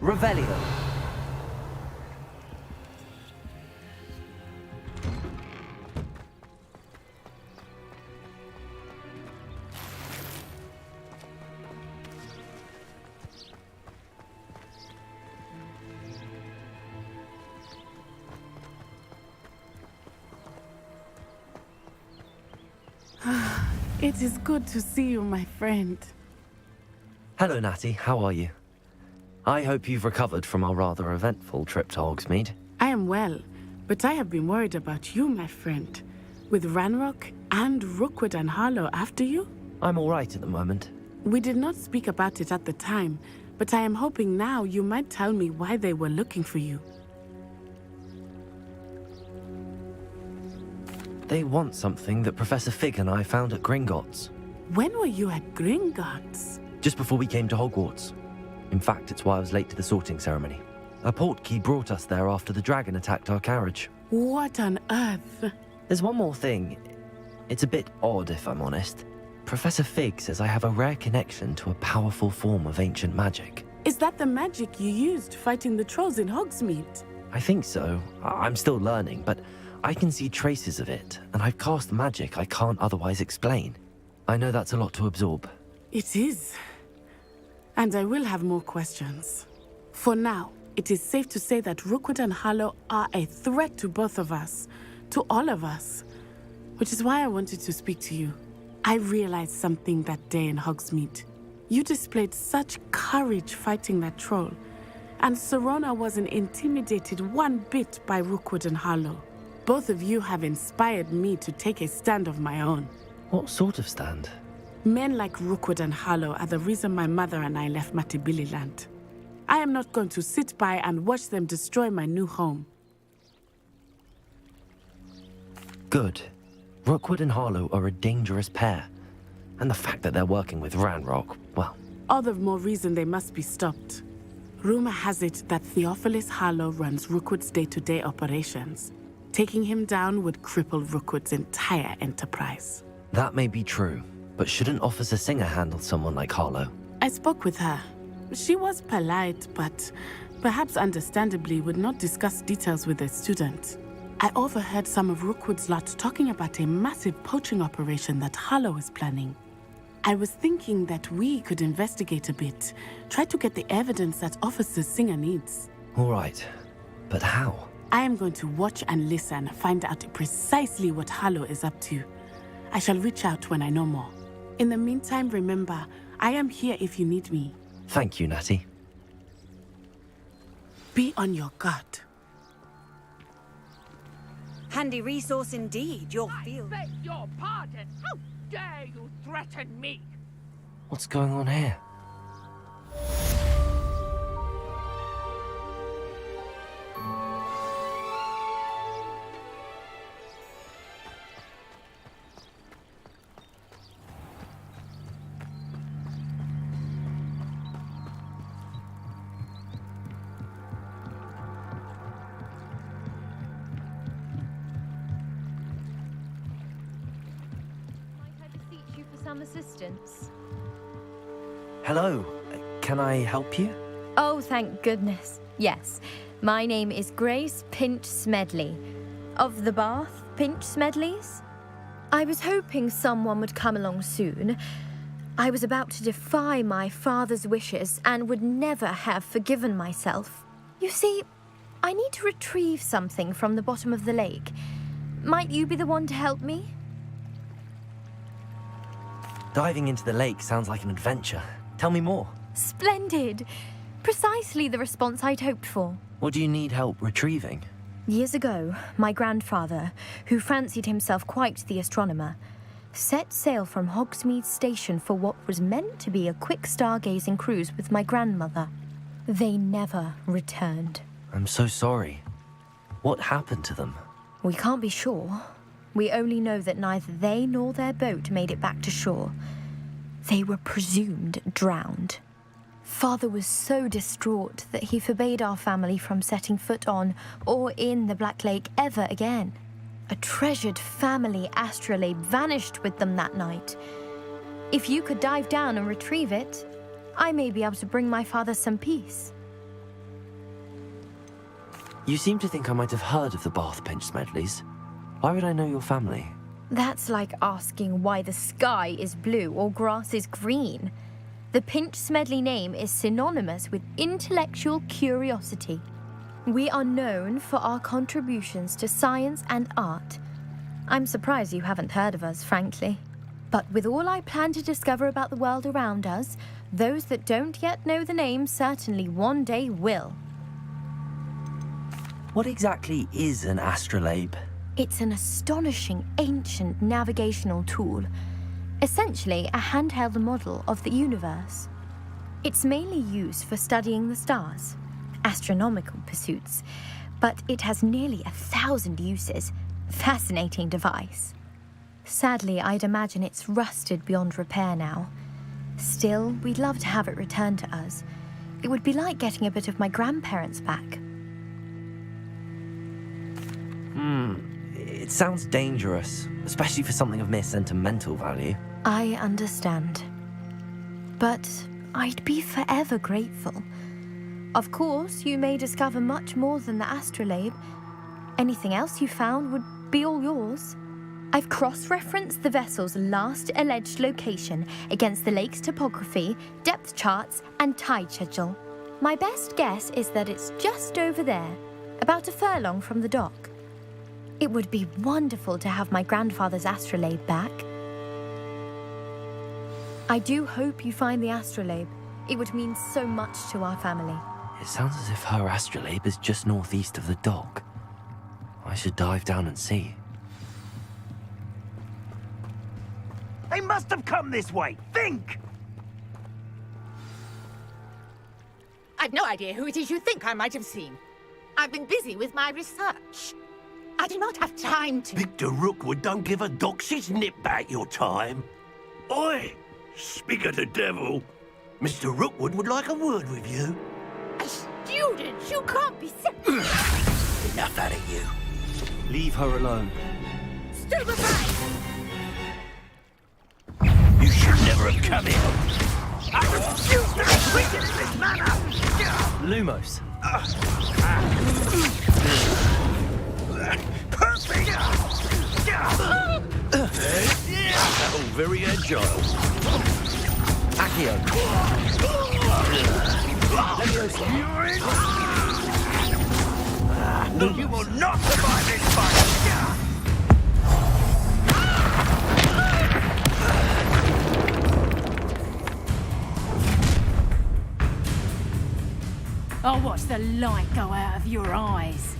Revelio. It is good to see you, my friend. Hello, Natty. How are you? I hope you've recovered from our rather eventful trip to Hogsmeade. I am well, but I have been worried about you, my friend. With Ranrock and Rookwood and Harlow after you? I'm all right at the moment. We did not speak about it at the time, but I am hoping now you might tell me why they were looking for you. They want something that Professor Fig and I found at Gringotts. When were you at Gringotts? Just before we came to Hogwarts. In fact, it's why I was late to the sorting ceremony. A portkey brought us there after the dragon attacked our carriage. What on earth? There's one more thing. It's a bit odd, if I'm honest. Professor Fig says I have a rare connection to a powerful form of ancient magic. Is that the magic you used fighting the trolls in Hogsmeade? I think so. I'm still learning, but I can see traces of it, and I've cast magic I can't otherwise explain. I know that's a lot to absorb. It is. And I will have more questions. For now, it is safe to say that Rookwood and Harlow are a threat to both of us, to all of us, which is why I wanted to speak to you. I realized something that day in Hogsmeade. You displayed such courage fighting that troll, and Serona wasn't intimidated one bit by Rookwood and Harlow. Both of you have inspired me to take a stand of my own. What sort of stand? Men like Rookwood and Harlow are the reason my mother and I left Matibili land. I am not going to sit by and watch them destroy my new home. Good. Rookwood and Harlow are a dangerous pair. And the fact that they're working with Ranrock, well... All the more reason they must be stopped. Rumor has it that Theophilus Harlow runs Rookwood's day-to-day operations. Taking him down would cripple Rookwood's entire enterprise. That may be true, But shouldn't Officer Singer handle someone like Harlow? I spoke with her. She was polite, but perhaps understandably would not discuss details with a student. I overheard some of Rookwood's lot talking about a massive poaching operation that Harlow is planning. I was thinking that we could investigate a bit, try to get the evidence that Officer Singer needs. All right, but how? I am going to watch and listen, find out precisely what Harlow is up to. I shall reach out when I know more. In the meantime, remember, I am here if you need me. Thank you, Natty. Be on your guard. Handy resource indeed, your field. I beg your pardon. How dare you threaten me? What's going on here? Some assistance. Hello. Can I help you? Oh, thank goodness. Yes. My name is Grace Pinch Smedley. Of the Bath Pinch Smedleys? I was hoping someone would come along soon. I was about to defy my father's wishes and would never have forgiven myself. You see, I need to retrieve something from the bottom of the lake. Might you be the one to help me? Diving into the lake sounds like an adventure. Tell me more. Splendid! Precisely the response I'd hoped for. What do you need help retrieving? Years ago, my grandfather, who fancied himself quite the astronomer, set sail from Hogsmeade Station for what was meant to be a quick stargazing cruise with my grandmother. They never returned. I'm so sorry. What happened to them? We can't be sure. We only know that neither they nor their boat made it back to shore. They were presumed drowned. Father was so distraught that he forbade our family from setting foot on or in the Black Lake ever again. A treasured family astrolabe vanished with them that night. If you could dive down and retrieve it, I may be able to bring my father some peace. You seem to think I might have heard of the Bath Pinch Smedleys. Why would I know your family? That's like asking why the sky is blue or grass is green. The Pinch Smedley name is synonymous with intellectual curiosity. We are known for our contributions to science and art. I'm surprised you haven't heard of us, frankly. But with all I plan to discover about the world around us, those that don't yet know the name certainly one day will. What exactly is an astrolabe? It's an astonishing ancient navigational tool, essentially a handheld model of the universe. It's mainly used for studying the stars, astronomical pursuits, but it has nearly 1,000 uses. Fascinating device. Sadly, I'd imagine it's rusted beyond repair now. Still, we'd love to have it returned to us. It would be like getting a bit of my grandparents back. It sounds dangerous, especially for something of mere sentimental value. I understand. But I'd be forever grateful. Of course, you may discover much more than the astrolabe. Anything else you found would be all yours. I've cross-referenced the vessel's last alleged location against the lake's topography, depth charts, and tide schedule. My best guess is that it's just over there, about a furlong from the dock. It would be wonderful to have my grandfather's astrolabe back. I do hope you find the astrolabe. It would mean so much to our family. It sounds as if her astrolabe is just northeast of the dock. I should dive down and see. They must have come this way. Think! I've no idea who it is you think I might have seen. I've been busy with my research. I do not have time to... Victor Rookwood don't give a doxy's nip back your time. Oi! Speak of the devil. Mr. Rookwood would like a word with you. A student? You can't be... Enough out of you. Leave her alone. Stupefy! You never have come in. I refuse to be treated in this manner! Lumos. Perfect! Oh, very agile. Accio. You will not survive this fight! I'll watch the light go out of your eyes.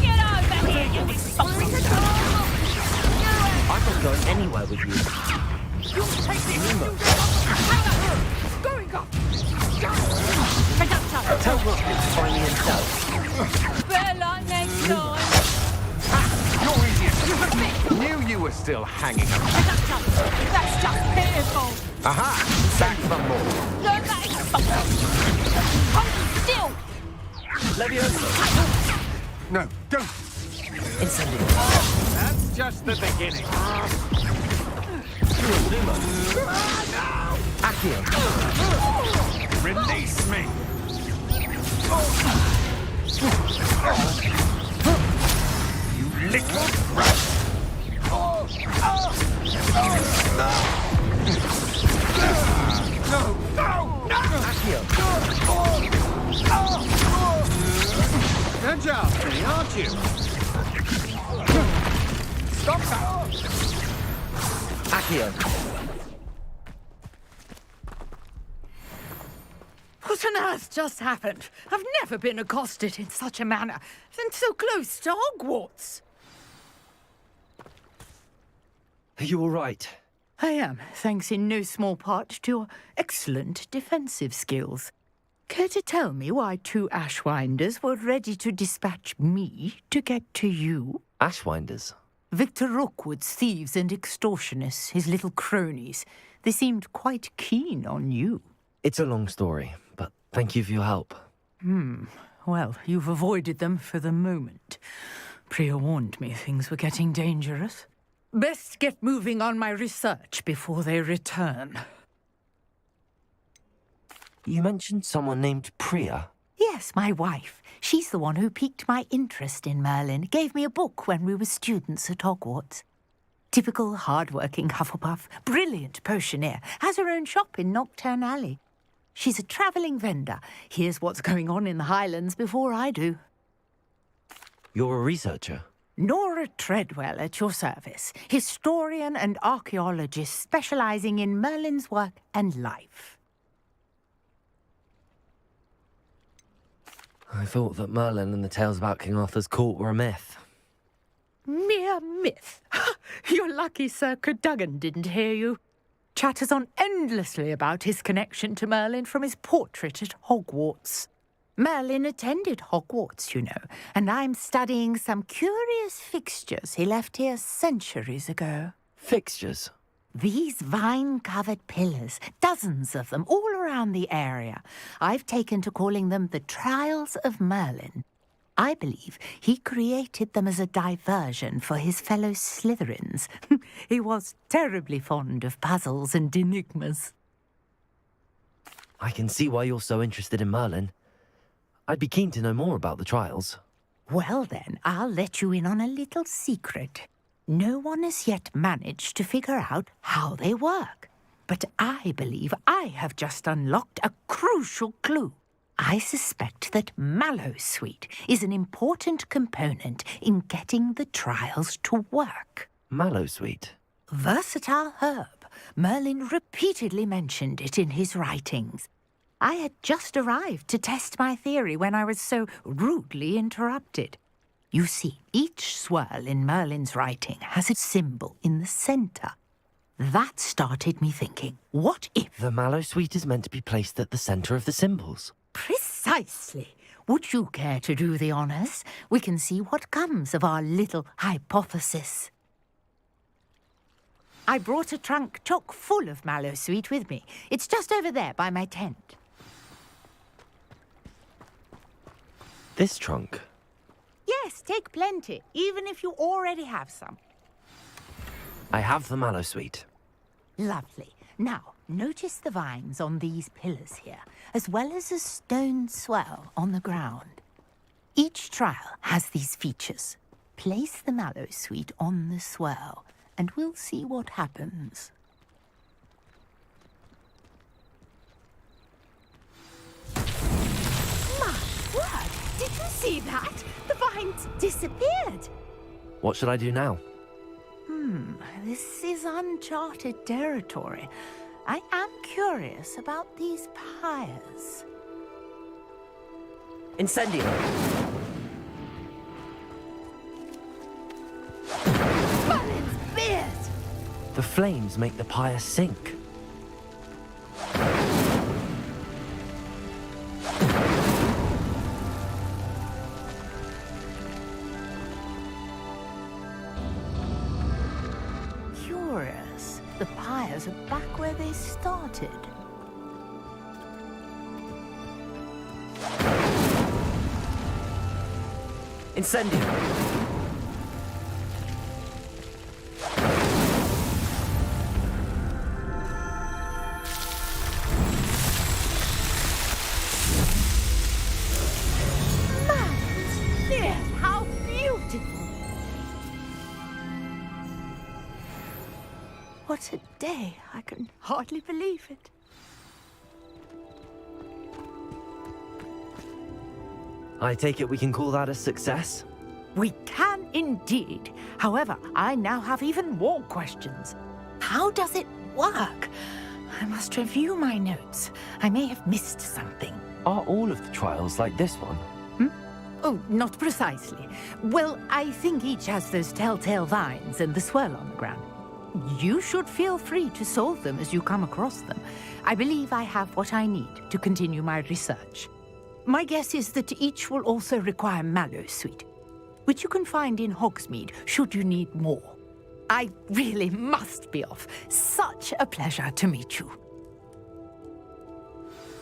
Get over here, you sausage! I'm not going anywhere with you. You'll take this! Going up! Tell Rocket to find me himself. Better luck next time! You're idiots! Knew you were still hanging around. That's just pitiful! Aha! Back for more. No, that is hold still! Leviosa. No, don't! Incendio. That's just the beginning. Lumo. Accio. Release me! You little brat! No! Accio. Good job, me, aren't you? Stop that! Accio. What on earth just happened? I've never been accosted in such a manner, and so close to Hogwarts. Are you all right? I am, thanks in no small part to your excellent defensive skills. Care to tell me why 2 Ashwinders were ready to dispatch me to get to you? Ashwinders? Victor Rookwood's thieves and extortionists, his little cronies. They seemed quite keen on you. It's a long story, but thank you for your help. Well, you've avoided them for the moment. Priya warned me things were getting dangerous. Best get moving on my research before they return. You mentioned someone named Priya. Yes, my wife. She's the one who piqued my interest in Merlin. Gave me a book when we were students at Hogwarts. Typical hard-working Hufflepuff, brilliant potioneer, has her own shop in Knockturn Alley. She's a travelling vendor. Hears what's going on in the Highlands before I do. You're a researcher? Nora Treadwell at your service, historian and archaeologist specialising in Merlin's work and life. I thought that Merlin and the tales about King Arthur's court were a myth. Mere myth. You're lucky Sir Cadogan didn't hear you. Chatters on endlessly about his connection to Merlin from his portrait at Hogwarts. Merlin attended Hogwarts, you know, and I'm studying some curious fixtures he left here centuries ago. Fixtures? These vine-covered pillars, dozens of them, all around the area. I've taken to calling them the Trials of Merlin. I believe he created them as a diversion for his fellow Slytherins. He was terribly fond of puzzles and enigmas. I can see why you're so interested in Merlin. I'd be keen to know more about the trials. Well then, I'll let you in on a little secret. No one has yet managed to figure out how they work. But I believe I have just unlocked a crucial clue. I suspect that Mallowsweet is an important component in getting the trials to work. Mallowsweet? Versatile herb. Merlin repeatedly mentioned it in his writings. I had just arrived to test my theory when I was so rudely interrupted. You see, each swirl in Merlin's writing has a symbol in the centre. That started me thinking, what if... The Mallowsweet is meant to be placed at the centre of the symbols. Precisely. Would you care to do the honours? We can see what comes of our little hypothesis. I brought a trunk chock full of Mallowsweet with me. It's just over there by my tent. This trunk? Yes, take plenty, even if you already have some. I have the mallow sweet. Lovely. Now, notice the vines on these pillars here, as well as a stone swell on the ground. Each trial has these features. Place the mallow sweet on the swell, and we'll see what happens. My word! Did you see that? The vines disappeared. What should I do now? This is uncharted territory. I am curious about these pyres. Incendio! Merlin's beard! The flames make the pyre sink. Curious. The pyres are back where they started. Incendio! Merlin's beard! How beautiful! What a day. I can hardly believe it. I take it we can call that a success? We can indeed. However, I now have even more questions. How does it work? I must review my notes. I may have missed something. Are all of the trials like this one? Oh, not precisely. Well, I think each has those telltale vines and the swirl on the ground. You should feel free to solve them as you come across them. I believe I have what I need to continue my research. My guess is that each will also require mallow sweet, which you can find in Hogsmeade should you need more. I really must be off. Such a pleasure to meet you.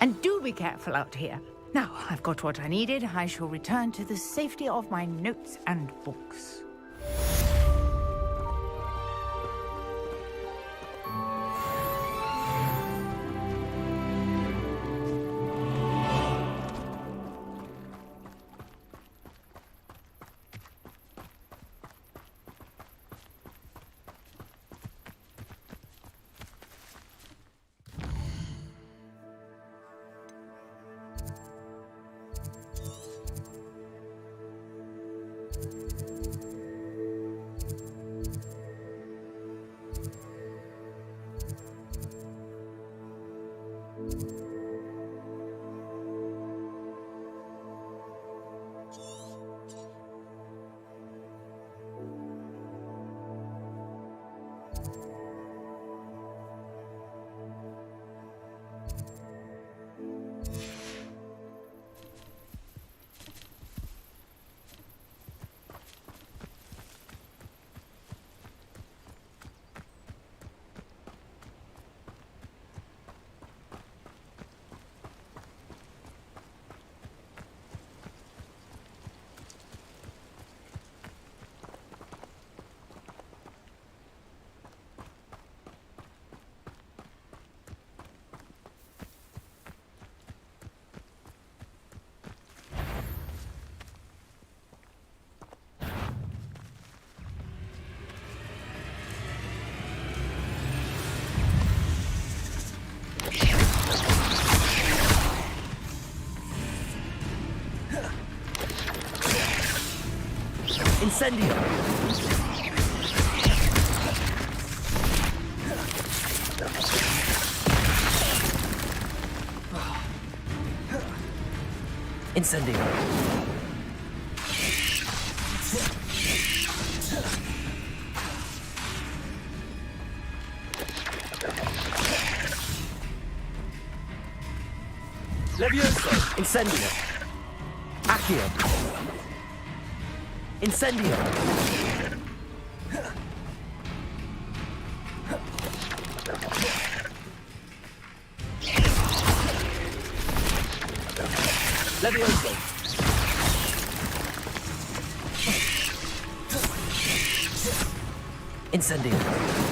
And do be careful out here. Now, I've got what I needed. I shall return to the safety of my notes and books. Incendio! Incendio! Levioso! Incendio! Accio! Incendio! Levioso! Incendio.